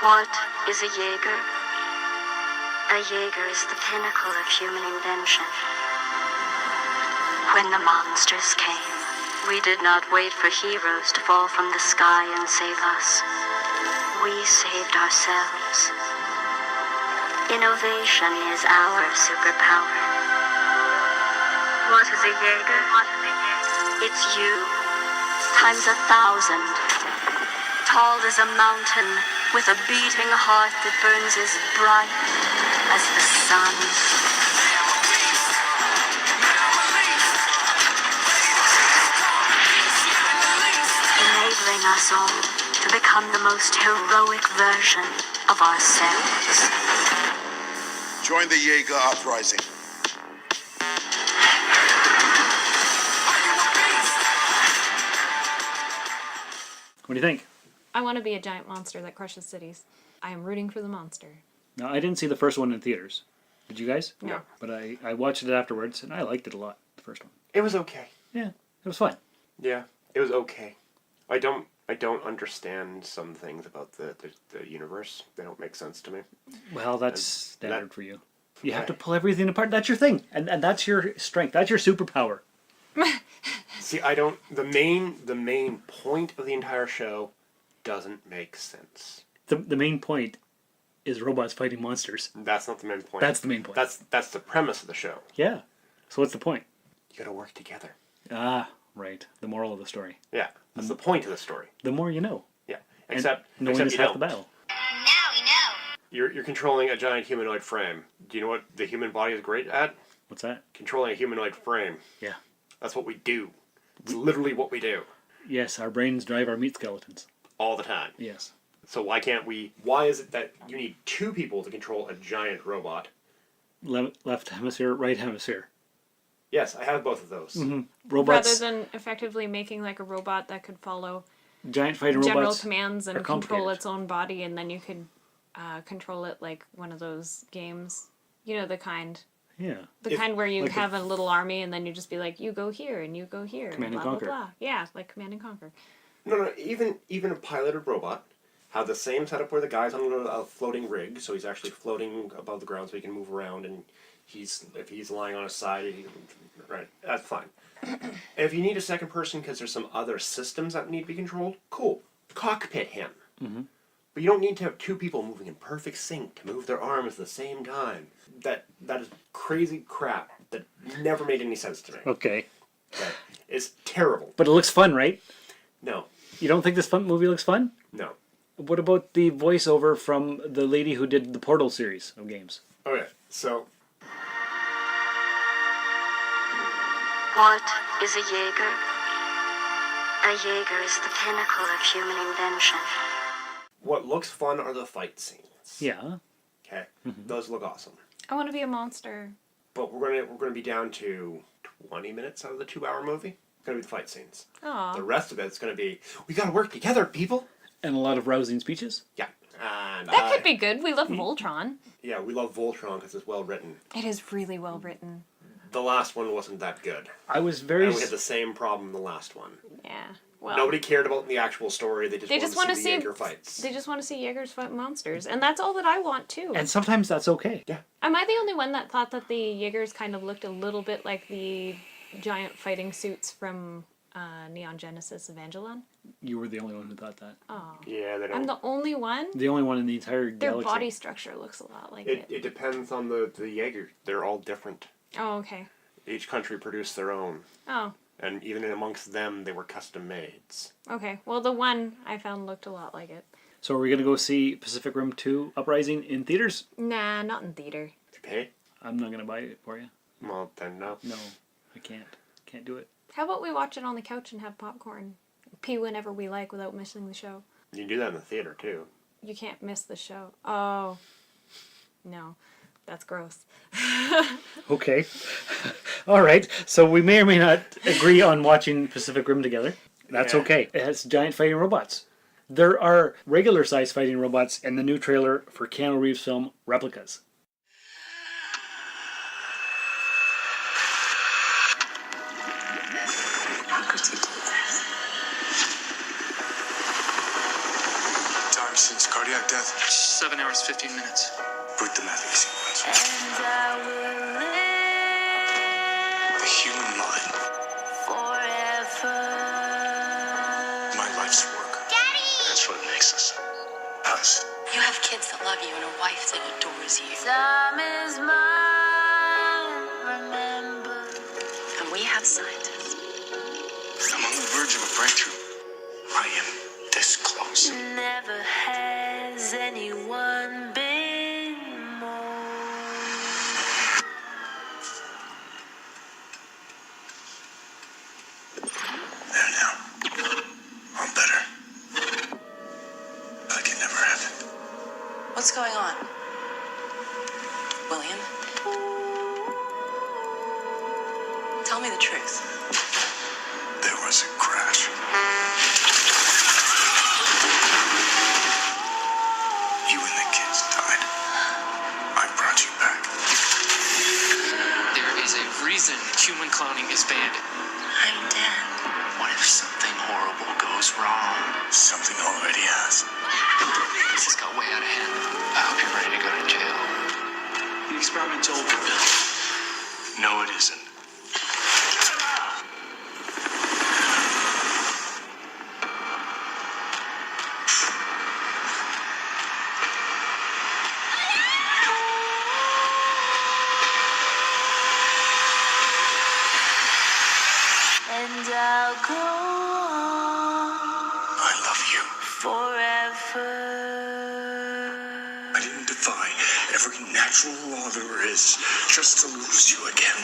What is a Jaeger? A Jaeger is the pinnacle of human invention. When the monsters came, we did not wait for heroes to fall from the sky and save us. We saved ourselves. Innovation is our superpower. What is a Jaeger? It's you, times 1,000. Tall as a mountain, with a beating heart that burns as bright as the sun. Enabling us all to become the most heroic version of ourselves. Join the Jaeger uprising. What do you think? I want to be a giant monster that crushes cities. I am rooting for the monster. Now, I didn't see the first one in theaters. Did you guys? No. But I watched it afterwards, and I liked it a lot, the first one. It was okay. Yeah, it was fun. Yeah, it was okay. I don't understand some things about the universe. They don't make sense to me. Well, that's standard for you. You have to pull everything apart. That's your thing. And that's your strength. That's your superpower. See, I don't... The main point of the entire show doesn't make sense. The main point is robots fighting monsters. That's not the main point. That's the main point. That's the premise of the show. Yeah. So what's the point? You gotta work together. Ah, right. The moral of the story. Yeah, that's the point of the story. The more you know. Yeah, except knowing is you half don't. the battle. You're controlling a giant humanoid frame. Do you know what the human body is great at? What's that? Controlling a humanoid frame. Yeah. That's what we do. It's literally what we do. Yes, our brains drive our meat skeletons. All the time. Yes. So why can't we... Why is it that you need two people to control a giant robot? Left hemisphere, right hemisphere. Yes, I have both of those. Mm-hmm. Robots. Rather than effectively making like a robot that could follow giant fighting general robots commands and are control complicated. its own body, and then you could control it like one of those games. You know, the kind. Yeah. The kind where you like have a little army, and then you just be like, you go here and you go here. Command and blah, Conquer. Blah, blah. Yeah, like Command and Conquer. No, even a piloted robot have the same setup where the guy's on a floating rig, so he's actually floating above the ground so he can move around, and if he's lying on his side, right, that's fine. And if you need a second person because there's some other systems that need to be controlled, cool. Cockpit him. Mm-hmm. But you don't need to have two people moving in perfect sync to move their arms at the same time. That is crazy crap that never made any sense to me. Okay. That is terrible. But it looks fun, right? No. You don't think this movie looks fun? No. What about the voiceover from the lady who did the Portal series of games? Okay, so... What is a Jaeger? A Jaeger is the pinnacle of human invention. What looks fun are the fight scenes. Yeah. Okay, those look awesome. I want to be a monster. But we're gonna be down to 20 minutes out of the 2-hour movie. It's gonna be the fight scenes. Aw. The rest of it's gonna be we gotta work together, people. And a lot of rousing speeches. Yeah. And That could be good. We love Voltron. Yeah, we love Voltron because it's well written. It is really well written. The last one wasn't that good. I was very. And we had the same problem in the last one. Yeah. Well, Nobody cared about the actual story. They just wanted to see the Jaeger fights. They just want to see Jaegers fight monsters, and that's all that I want too. And sometimes that's okay. Yeah. Am I the only one that thought that the Jaegers kind of looked a little bit like the giant fighting suits from Neon Genesis Evangelion? You were the only one who thought that. Oh. Yeah, they don't. I'm the only one? The only one in the entire Their galaxy. body structure looks a lot like it. It depends on the Jaeger. They're all different. Oh, okay. Each country produced their own. Oh. And even amongst them, they were custom mades. Okay. Well, the one I found looked a lot like it. So are we going to go see Pacific Rim 2 Uprising in theaters? Nah, not in theater. Did you pay? I'm not going to buy it for you. Well, then no. No, I can't. Can't do it. How about we watch it on the couch and have popcorn? Pee whenever we like without missing the show. You can do that in the theater, too. You can't miss the show. Oh. No. That's gross. Okay. All right. So we may or may not agree on watching Pacific Rim together. That's okay. It has giant fighting robots. There are regular-sized fighting robots in the new trailer for Keanu Reeves' film Replicas. Time since cardiac death. 7 hours, 15 minutes. Break the mapping sequence. And I will live The human mind. forever. My life's work. Daddy! That's what makes us. Us. You have kids that love you and a wife that adores you. Time is mine, remember. And we have scientists. I'm on the verge of a breakthrough. I am this close. Never has anyone been more. There now. I'm better. Like it never happened. What's going on? William? Tell me the truth. There was a crash. You and the kids died. I brought you back. There is a reason human cloning is banned. I'm dead. What if something horrible goes wrong? Something already has. This has got way out of hand. I hope you're ready to go to jail. The experiment's over, Bill. No, it isn't. And I'll go on I love you. forever. I didn't defy every natural law there is just to lose you again.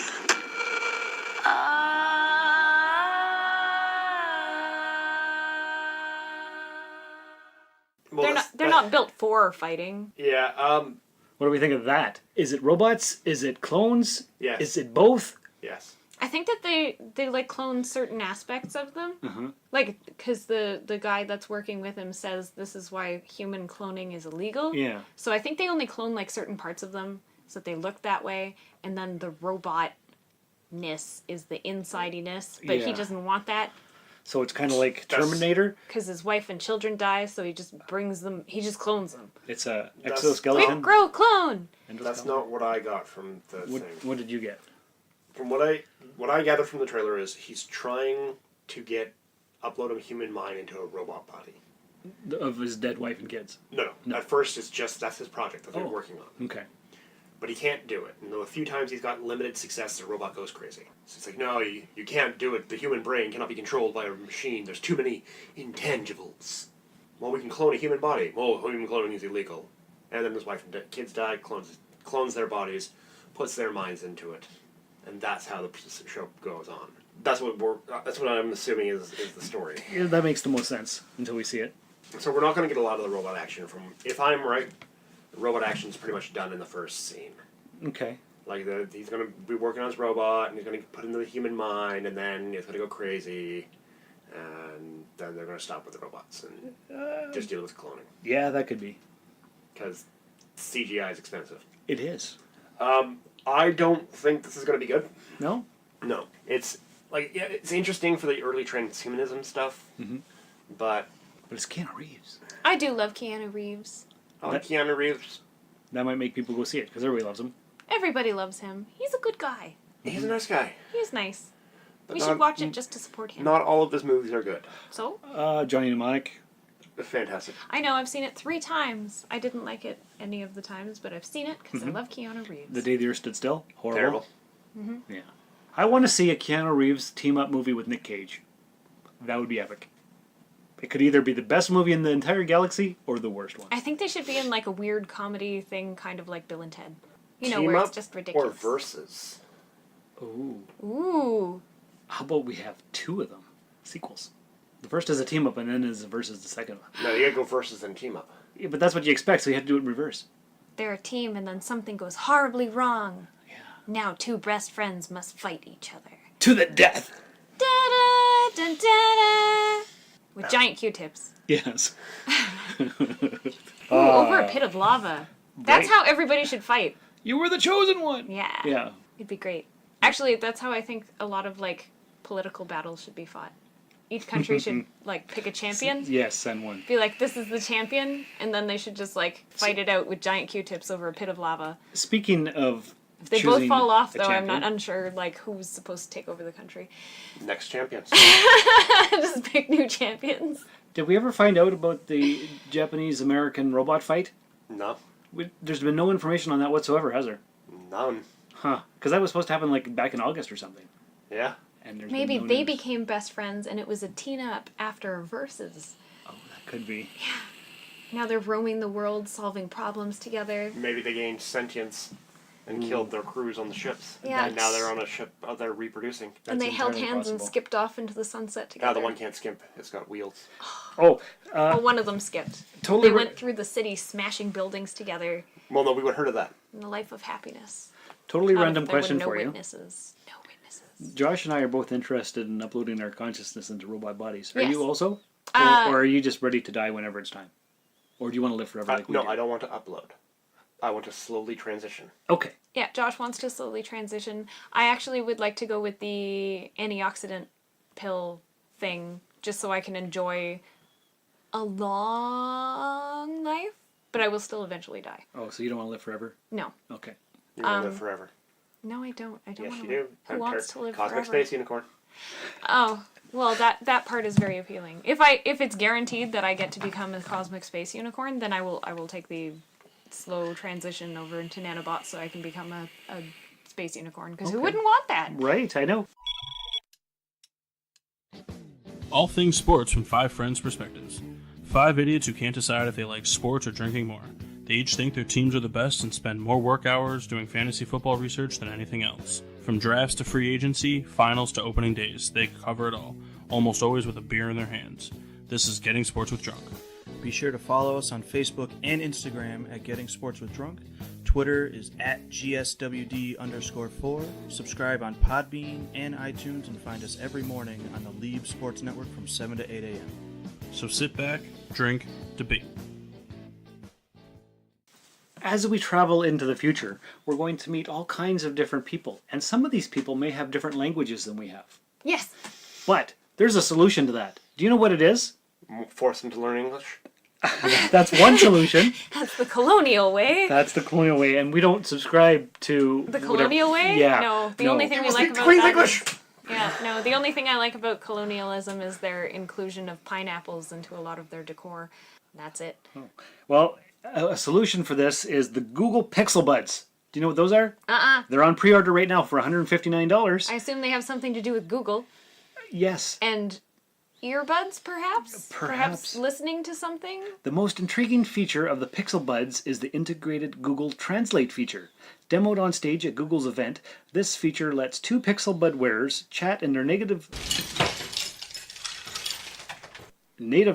Well, They're not built for fighting. Yeah, What do we think of that? Is it robots? Is it clones? Yes. Is it both? yes. I think that they like clone certain aspects of them. Uh-huh. Like, because the guy that's working with him says this is why human cloning is illegal. Yeah. So I think they only clone like certain parts of them so that they look that way, and then the robot-ness is the insidiness, but he Yeah. doesn't want that So it's kind of like Terminator. because his wife and children die, so he just brings them, he just clones them. It's a That's- Quick, exoskeleton. grow, clone! That's not what I got from the What, thing. what did you get? From what I gathered from the trailer is he's trying to upload a human mind into a robot body. Of his dead wife and kids. No. At first it's just that's his project that they're working on. Okay. But he can't do it. And a few times he's got limited success, the robot goes crazy. So it's like, no, you can't do it. The human brain cannot be controlled by a machine. There's too many intangibles. Well, we can clone a human body. Well, human cloning is illegal. And then his wife and kids die, clones their bodies, puts their minds into it. And that's how the show goes on. That's what I'm assuming is the story. Yeah, that makes the most sense until we see it. So we're not going to get a lot of the robot action from. If I'm right, the robot action is pretty much done in the first scene. Okay. Like he's going to be working on his robot, and he's going to put it into the human mind, and then it's going to go crazy, and then they're going to stop with the robots and just deal with cloning. Yeah, that could be. Because CGI is expensive. It is. I don't think this is going to be good. No? No. It's it's interesting for the early transhumanism stuff, but it's Keanu Reeves. I do love Keanu Reeves. I like Keanu Reeves. That might make people go see it because everybody loves him. Everybody loves him. He's a good guy. He's a nice guy. He's nice. But We should watch it just to support him. Not all of his movies are good. So? Johnny Mnemonic. Fantastic. I know, I've seen it 3 times. I didn't like it any of the times, but I've seen it because I love Keanu Reeves. The Day the Earth Stood Still. Horrible. Terrible. Mm-hmm. Yeah. I want to see a Keanu Reeves team-up movie with Nick Cage. That would be epic. It could either be the best movie in the entire galaxy or the worst one. I think they should be in like a weird comedy thing, kind of like Bill and Ted. You know, Team where it's up just ridiculous. Or versus. Ooh. How about we have 2 of them? Sequels. The first is a team up and then is versus the second one. No, you gotta go versus then team up. Yeah, but that's what you expect, so you have to do it in reverse. They're a team and then something goes horribly wrong. Yeah. Now 2 best friends must fight each other. To the death! Da-da-da-da-da. With giant Q-tips. Yes. Ooh, over a pit of lava. That's how everybody should fight. You were the chosen one! Yeah. Yeah. It'd be great. Actually, that's how I think a lot of, like, political battles should be fought. Each country should, like, pick a champion. Yes, send one. Be like, this is the champion, and then they should just, like, fight it out with giant Q-tips over a pit of lava. Speaking of If they both fall off, though, champion, I'm not unsure, like, who's supposed to take over the country. Next champions. Just pick new champions. Did we ever find out about the Japanese-American robot fight? No. There's been no information on that whatsoever, has there? None. Huh. Because that was supposed to happen, like, back in August or something. Yeah. And there's Maybe been no they news. became best friends, and it was a team-up after Versus. Oh, that could be. Yeah. Now they're roaming the world, solving problems together. Maybe they gained sentience and killed their crews on the ships. Yeah. And now they're on a ship, they're reproducing. And they held hands and skipped off into the sunset together. Ah, the one can't skimp. It's got wheels. Oh, well, one of them skipped. Totally They went through the city smashing buildings together Well, no, we would have heard of that. in a life of happiness. Totally Not if random there were question no for you. witnesses. No witnesses. Josh and I are both interested in uploading our consciousness into robot bodies. Are Yes. you also? Or are you just ready to die whenever it's time? Or do you want to live forever like we No, do? I don't want to upload. I want to slowly transition. Okay. Yeah, Josh wants to slowly transition. I actually would like to go with the antioxidant pill thing, just so I can enjoy a long life, but I will still eventually die. Oh, so you don't want to live forever? No. Okay. You want to live forever. No, I don't. I don't Yes, want you to do. live. Who wants to live Cosmic forever? Space Unicorn. Oh, well, that part is very appealing. If it's guaranteed that I get to become a cosmic space unicorn, then I will take the slow transition over into nanobots so I can become a space unicorn. Because who wouldn't want that? Right, I know. All things sports from 5 friends' perspectives. 5 idiots who can't decide if they like sports or drinking more. They each think their teams are the best and spend more work hours doing fantasy football research than anything else. From drafts to free agency, finals to opening days, they cover it all, almost always with a beer in their hands. This is Getting Sports with Drunk. Be sure to follow us on Facebook and Instagram at Getting Sports with Drunk. Twitter is at GSWD_4. Subscribe on Podbean and iTunes and find us every morning on the Leave Sports Network from 7 to 8 a.m. So sit back, drink, debate. As we travel into the future, we're going to meet all kinds of different people, and some of these people may have different languages than we have. Yes. But there's a solution to that. Do you know what it is? Force them to learn English? That's one solution. That's the colonial way. That's the colonial way, and we don't subscribe to The colonial way? Yeah. No, the only thing we like about Queen's that English! yeah, no, the only thing I like about colonialism is their inclusion of pineapples into a lot of their decor. That's it. Oh. Well, a solution for this is the Google Pixel Buds. Do you know what those are? They're on pre-order right now for $159. I assume they have something to do with Google. Yes. And earbuds, perhaps? Perhaps. Listening to something? The most intriguing feature of the Pixel Buds is the integrated Google Translate feature. Demoed on stage at Google's event, this feature lets 2 Pixel Bud wearers chat in their native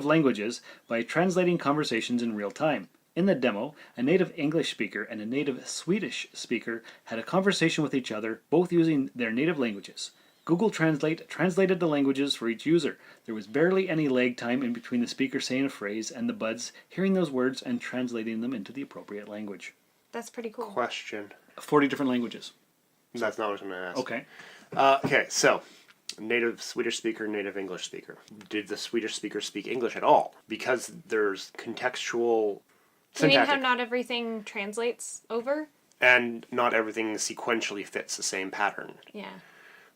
languages by translating conversations in real time. In the demo, a native English speaker and a native Swedish speaker had a conversation with each other, both using their native languages. Google Translate translated the languages for each user. There was barely any lag time in between the speaker saying a phrase and the buds hearing those words and translating them into the appropriate language. That's pretty cool. Question. 40 different languages. That's not what I'm going to ask. Okay. Okay, so native Swedish speaker, native English speaker. Did the Swedish speaker speak English at all? Because there's contextual You mean syntactic, how not everything translates over? and not everything sequentially fits the same pattern. Yeah.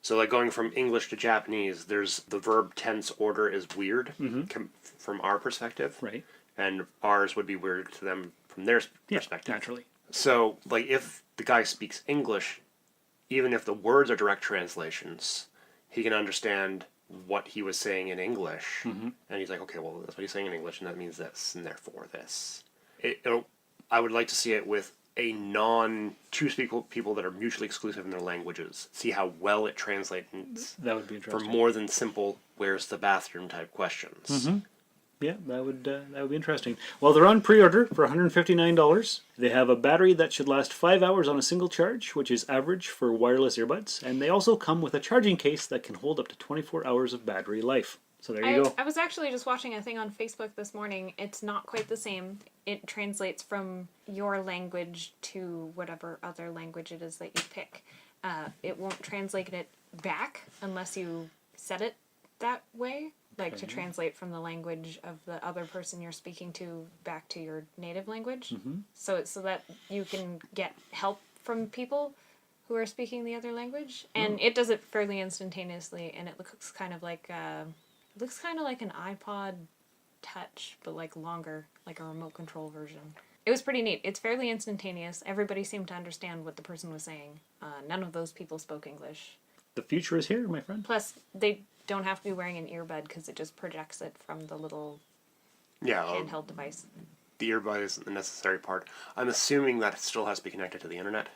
So like going from English to Japanese, there's the verb tense order is weird from our perspective. Right. And ours would be weird to them from their perspective. Naturally. So like if the guy speaks English, even if the words are direct translations, he can understand what he was saying in English. And he's like, okay, well, that's what he's saying in English, and that means this, and therefore this. I would like to see it with a two people that are mutually exclusive in their languages. See how well it translates. That would be For interesting. more than simple "Where's the bathroom" type questions. Mm-hmm. Yeah, that would be interesting. Well, they're on pre-order for $159. They have a battery that should last 5 hours on a single charge, which is average for wireless earbuds. And they also come with a charging case that can hold up to 24 hours of battery life. So there you go. I was actually just watching a thing on Facebook this morning. It's not quite the same. It translates from your language to whatever other language it is that you pick. It won't translate it back unless you set it that way. Like to translate from the language of the other person you're speaking to back to your native language. Mm-hmm. So that you can get help from people who are speaking the other language. And it does it fairly instantaneously, and it looks kind of like an iPod Touch, but like longer, like a remote control version. It was pretty neat. It's fairly instantaneous. Everybody seemed to understand what the person was saying. None of those people spoke English. The future is here, my friend. Plus, they don't have to be wearing an earbud because it just projects it from the little handheld device. The earbud isn't the necessary part. I'm assuming that it still has to be connected to the internet.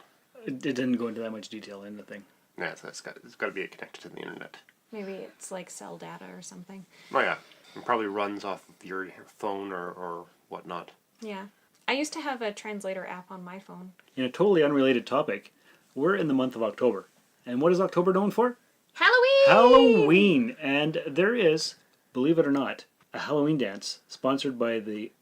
It didn't go into that much detail in the thing. Yeah, so it's got to be connected to the internet. Maybe it's like cell data or something. Oh yeah, it probably runs off of your phone or whatnot. Yeah. I used to have a translator app on my phone. In a totally unrelated topic, we're in the month of October. And what is October known for? Halloween! Halloween! And there is, believe it or not, a Halloween dance sponsored by the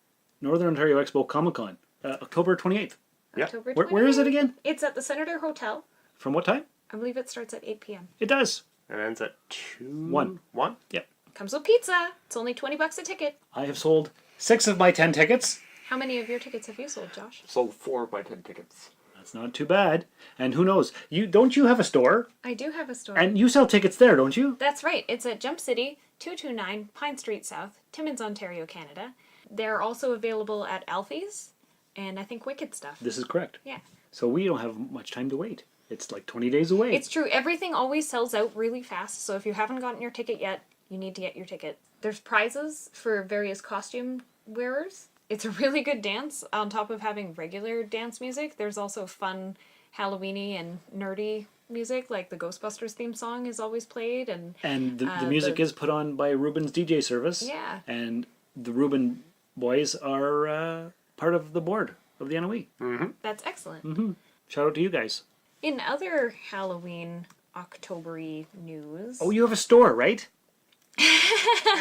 Northern Ontario Expo Comic-Con, October 28th. Yeah. October 28th. Where is it again? It's at the Senator Hotel. From what time? I believe it starts at 8 p.m. It does. It ends at 2... 1. 1? Yep. Comes with pizza. It's only $20 a ticket. I have sold 6 of my 10 tickets. How many of your tickets have you sold, Josh? Sold 4 of my 10 tickets. That's not too bad. And who knows? Don't you have a store? I do have a store. And you sell tickets there, don't you? That's right. It's at Jump City, 229 Pine Street South, Timmins, Ontario, Canada. They're also available at Alfie's and I think Wicked Stuff. This is correct. Yeah. So we don't have much time to wait. It's like 20 days away. It's true. Everything always sells out really fast, so if you haven't gotten your ticket yet, you need to get your ticket. There's prizes for various costume wearers. It's a really good dance. On top of having regular dance music, there's also fun Halloween-y and nerdy music, like the Ghostbusters theme song is always played. And the music is put on by Ruben's DJ service. Yeah. And the Ruben boys are part of the board of the NOE. Mm-hmm. That's excellent. Mm-hmm. Shout out to you guys. In other Halloween October-y news... Oh, you have a store, right?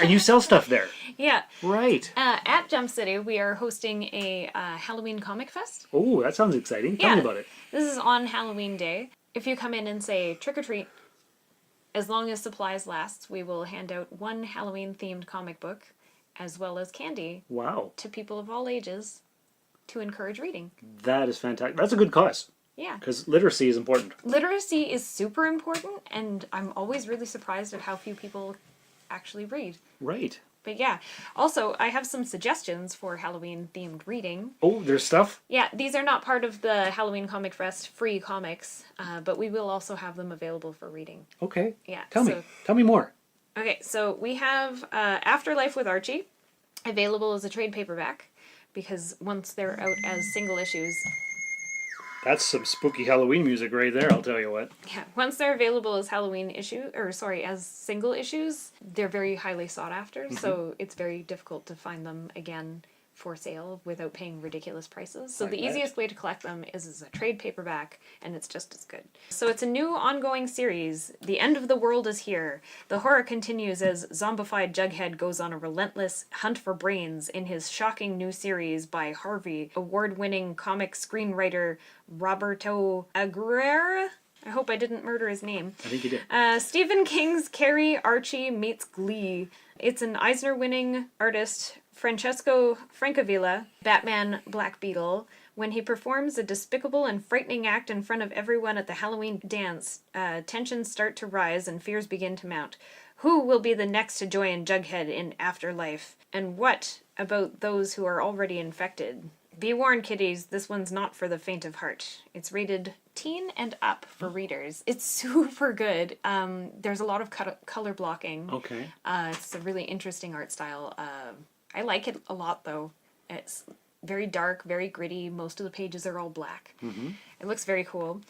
And you sell stuff there. Yeah. Right. At Jump City, we are hosting a Halloween Comic Fest. Oh, that sounds exciting. Tell me about it. This is on Halloween Day. If you come in and say trick or treat, as long as supplies last, we will hand out one Halloween-themed comic book, as well as candy. Wow. To people of all ages to encourage reading. That is fantastic. That's a good cause. Yeah. Because literacy is important. Literacy is super important, and I'm always really surprised at how few people actually read. Right. But yeah. Also, I have some suggestions for Halloween-themed reading. Oh, there's stuff? Yeah, these are not part of the Halloween Comic Fest free comics, but we will also have them available for reading. Okay. Yeah. Tell me more. Okay, so we have Afterlife with Archie, available as a trade paperback, because once they're out as single issues... That's some spooky Halloween music right there, I'll tell you what. Yeah, once they're available as as single issues, they're very highly sought after, so it's very difficult to find them again for sale without paying ridiculous prices. So the easiest way to collect them is as a trade paperback, and it's just as good. So it's a new ongoing series. The end of the world is here. The horror continues as zombified Jughead goes on a relentless hunt for brains in his shocking new series by Harvey award-winning comic screenwriter Roberto Aguirre. I hope I didn't murder his name. I think you did. Stephen King's Carrie Archie meets Glee. It's an Eisner-winning artist, Francesco Francavilla, Batman Black Beetle. When he performs a despicable and frightening act in front of everyone at the Halloween dance, tensions start to rise and fears begin to mount. Who will be the next to join Jughead in Afterlife? And what about those who are already infected? Be warned, kiddies, this one's not for the faint of heart. It's rated teen and up for readers. It's super good. There's a lot of color blocking. Okay. It's a really interesting art style. I like it a lot, though. very dark, very gritty. Most of the pages are all black. Mm-hmm. It looks very cool.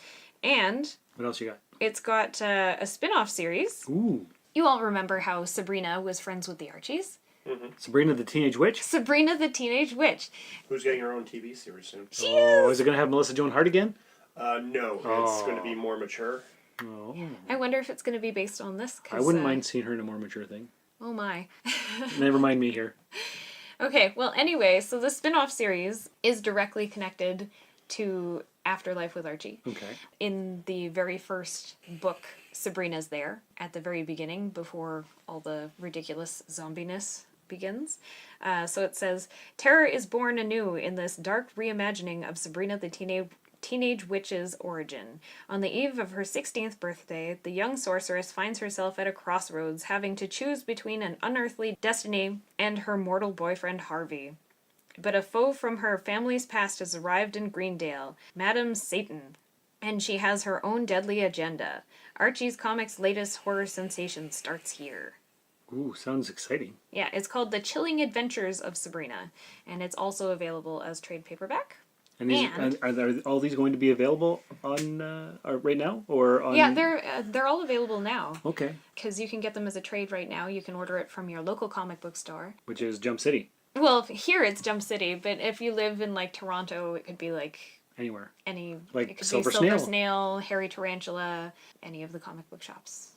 And What else you got? it's got a spin-off series. Ooh. You all remember how Sabrina was friends with the Archies? Mm-hmm. Sabrina the Teenage Witch? Sabrina the Teenage Witch. Who's getting her own TV series soon? Is it going to have Melissa Joan Hart again? No, it's going to be more mature. Oh. I wonder if it's going to be based on this. I wouldn't mind seeing her in a more mature thing. Oh my. Never mind me here. Okay, well anyway, so the spin-off series is directly connected to Afterlife with Archie. Okay. In the very first book, Sabrina's there at the very beginning before all the ridiculous zombiness begins. So it says, terror is born anew in this dark reimagining of Sabrina the Teenage Witch's origin. On the eve of her 16th birthday, the young sorceress finds herself at a crossroads, having to choose between an unearthly destiny and her mortal boyfriend Harvey. But a foe from her family's past has arrived in Greendale, Madame Satan, and she has her own deadly agenda. Archie's Comics' latest horror sensation starts here. Ooh, sounds exciting. Yeah, it's called The Chilling Adventures of Sabrina, and it's also available as trade paperback. And these, are all these going to be available on right now or on? Yeah, they're all available now. Okay. Because you can get them as a trade right now. You can order it from your local comic book store. Which is Jump City. Well, here it's Jump City, but if you live in like Toronto, it could be like anywhere. Like it could Silver be Silver Snail. Snail, Harry Tarantula, any of the comic book shops.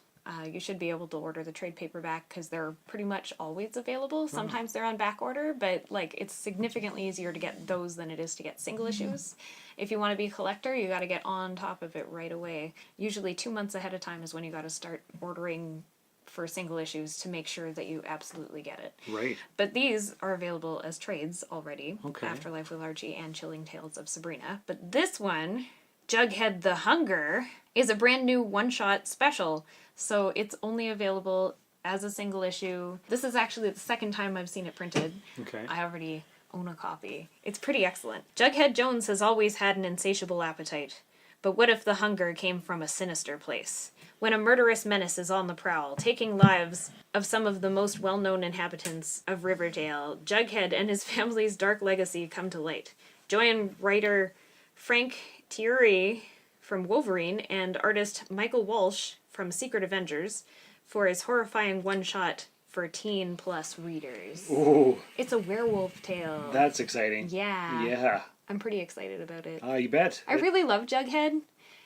You should be able to order the trade paperback because they're pretty much always available. Sometimes they're on back order, but like it's significantly easier to get those than it is to get single issues. If you want to be a collector, you got to get on top of it right away. Usually 2 months ahead of time is when you got to start ordering for single issues to make sure that you absolutely get it. Right. But these are available as trades already. Okay. Afterlife with Archie and Chilling Tales of Sabrina. But this one, Jughead the Hunger, is a brand new one-shot special. So it's only available as a single issue. This is actually the second time I've seen it printed. Okay. I already own a copy. It's pretty excellent. Jughead Jones has always had an insatiable appetite. But what if the hunger came from a sinister place? When a murderous menace is on the prowl, taking lives of some of the most well-known inhabitants of Riverdale, Jughead and his family's dark legacy come to light. Join writer Frank Thierry from Wolverine and artist Michael Walsh from Secret Avengers for his horrifying one-shot for teen-plus readers. Ooh. It's a werewolf tale. That's exciting. Yeah. Yeah. I'm pretty excited about it. You bet. I really love Jughead,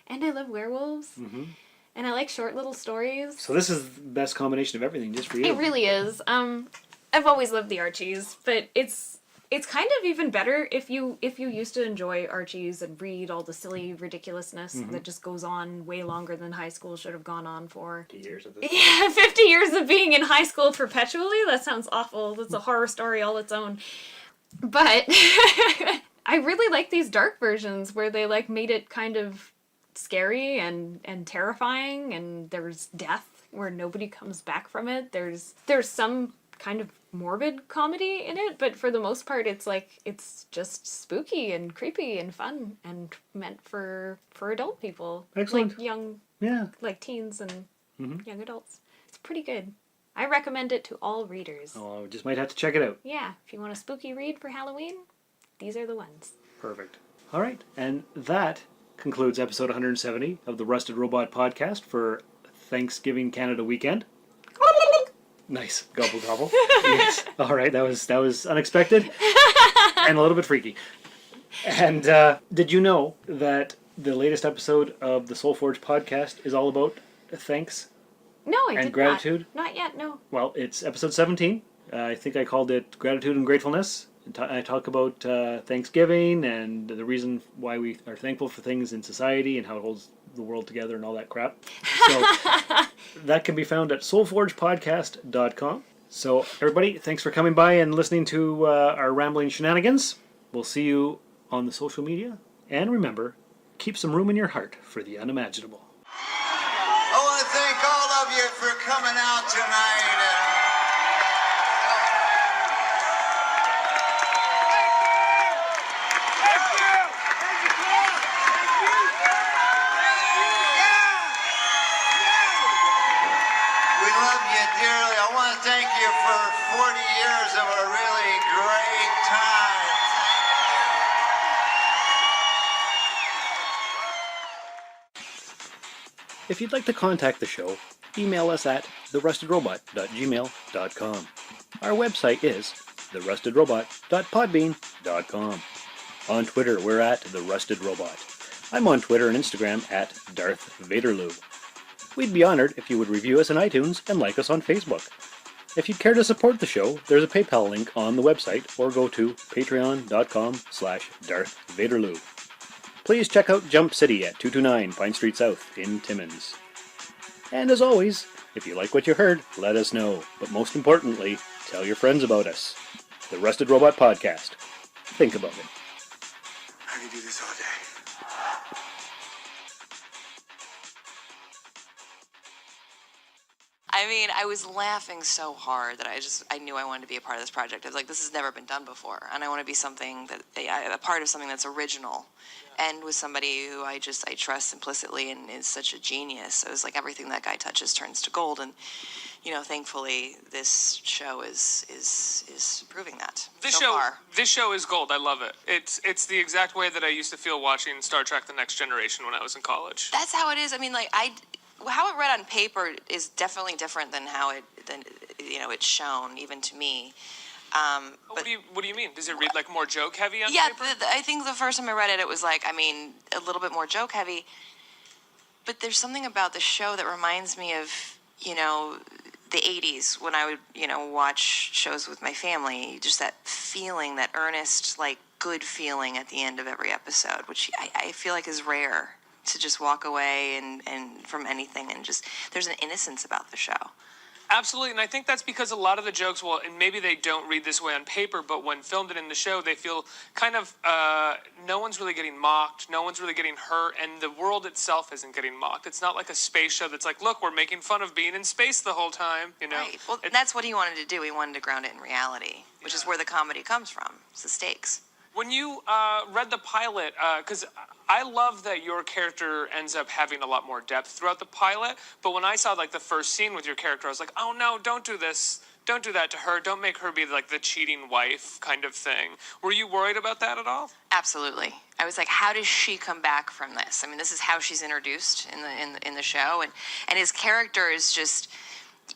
and I love werewolves, Mm-hmm. and I like short little stories. So this is the best combination of everything just for you. It really is. I've always loved the Archies, but it's kind of even better if you used to enjoy Archies and read all the silly ridiculousness that just goes on way longer than high school should have gone on for. 50 years of this. Yeah, 50 years of being in high school perpetually? That sounds awful. That's a horror story all its own. But I really like these dark versions where they like made it kind of scary and terrifying, and there's death where nobody comes back from it. There's some kind of morbid comedy in it, but for the most part it's just spooky and creepy and fun and meant for adult people. Excellent. Like young, like teens and young adults. It's pretty good. I recommend it to all readers. Oh, I just might have to check it out. Yeah, if you want a spooky read for Halloween, these are the ones. Perfect. All right, and that concludes episode 170 of the Rusted Robot Podcast for Thanksgiving Canada weekend. Nice. Gobble gobble. Yes. All right, that was unexpected and a little bit freaky. And did you know that the latest episode of the Soul Forge podcast is all about thanks? No, I did gratitude? Not yet, no. Well, it's episode 17. I think I called it Gratitude and Gratefulness. I talk about Thanksgiving and the reason why we are thankful for things in society and how it holds the world together and all that crap. So that can be found at soulforgepodcast.com. So everybody, thanks for coming by and listening to our rambling shenanigans. We'll see you on the social media. And remember, keep some room in your heart for the unimaginable. I want to thank all of you for coming out tonight. We love you dearly. I want to thank you for 40 years of a really great time. If you'd like to contact the show, email us at therustedrobot@gmail.com. Our website is therustedrobot.podbean.com. On Twitter, we're at The Rusted Robot. I'm on Twitter and Instagram at Darth Vaderloo. We'd be honored if you would review us on iTunes and like us on Facebook. If you'd care to support the show, there's a PayPal link on the website, or go to patreon.com/Darth Vaderloo. Please check out Jump City at 229 Pine Street South in Timmins. And as always, if you like what you heard, let us know. But most importantly, tell your friends about us. The Rusted Robot Podcast. Think about it. I could do this all day. I mean, I was laughing so hard that I knew I wanted to be a part of this project. I was like, this has never been done before, and I want to be something that a part of something that's original, and with somebody who I trust implicitly and is such a genius. I was like, everything that guy touches turns to gold, and thankfully this show is proving that. This so show far. This show is gold. I love it. It's the exact way that I used to feel watching Star Trek: The Next Generation when I was in college. That's how it is. I mean, how it read on paper is definitely different than how it's shown, even to me. What do you mean? Does it read like more joke heavy on yeah, paper? I think the first time I read it, it was like, a little bit more joke heavy. But there's something about the show that reminds me of, the 80s when I would, watch shows with my family. Just that feeling, that earnest, good feeling at the end of every episode, which I feel like is rare. To just walk away and from anything, and just there's an innocence about the show. Absolutely, and I think that's because a lot of the jokes, and maybe they don't read this way on paper, but when filmed it in the show, they feel kind of, no one's really getting mocked, no one's really getting hurt, and the world itself isn't getting mocked. It's not like a space show that's like, look, we're making fun of being in space the whole time, Right. Well, that's what he wanted to do. He wanted to ground it in reality, which is where the comedy comes from. It's the stakes. When you read the pilot, because I love that your character ends up having a lot more depth throughout the pilot, but when I saw the first scene with your character, I was like, oh no, don't do this. Don't do that to her. Don't make her be the cheating wife kind of thing. Were you worried about that at all? Absolutely. I was like, how does she come back from this? I mean, this is how she's introduced in the show, and his character is just.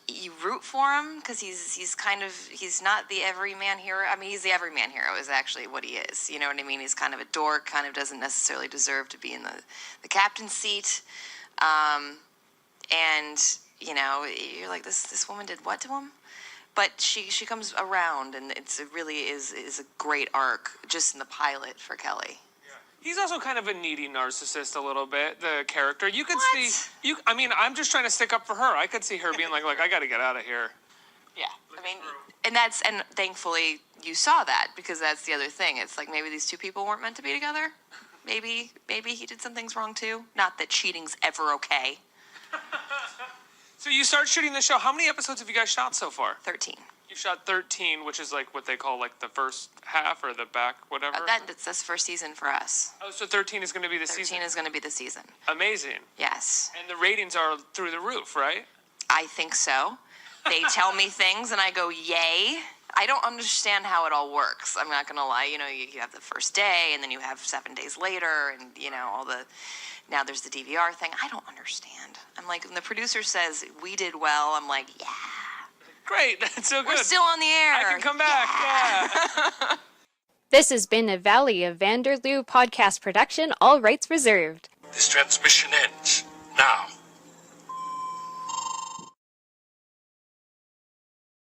You root for him because he's not the everyman hero. I mean, he's the everyman hero is actually what he is. You know what I mean? He's kind of a dork, kind of doesn't necessarily deserve to be in the captain's seat. And you're like, this woman did what to him? But she comes around, and it really is a great arc just in the pilot for Kelly. He's also kind of a needy narcissist a little bit, the character. You could see, I'm just trying to stick up for her. I could see her being like, I got to get out of here. Yeah, I mean, and thankfully you saw that, because that's the other thing. It's like maybe these two people weren't meant to be together. Maybe he did some things wrong too. Not that cheating's ever okay. So you start shooting the show. How many episodes have you guys shot so far? 13. You shot 13, which is what they call the first half or the back, whatever. That's first season for us. Oh, so 13 is going to be the season. 13 is going to be the season. Amazing. Yes. And the ratings are through the roof, right? I think so. They tell me things and I go, yay. I don't understand how it all works. I'm not going to lie. You have the first day, and then you have 7 days later, and now there's the DVR thing. I don't understand. I'm like, when the producer says we did well, I'm like, yeah. Great, that's so good. We're still on the air. I can come back, yeah. This has been a Valley of Vanderloo podcast production, all rights reserved. This transmission ends now.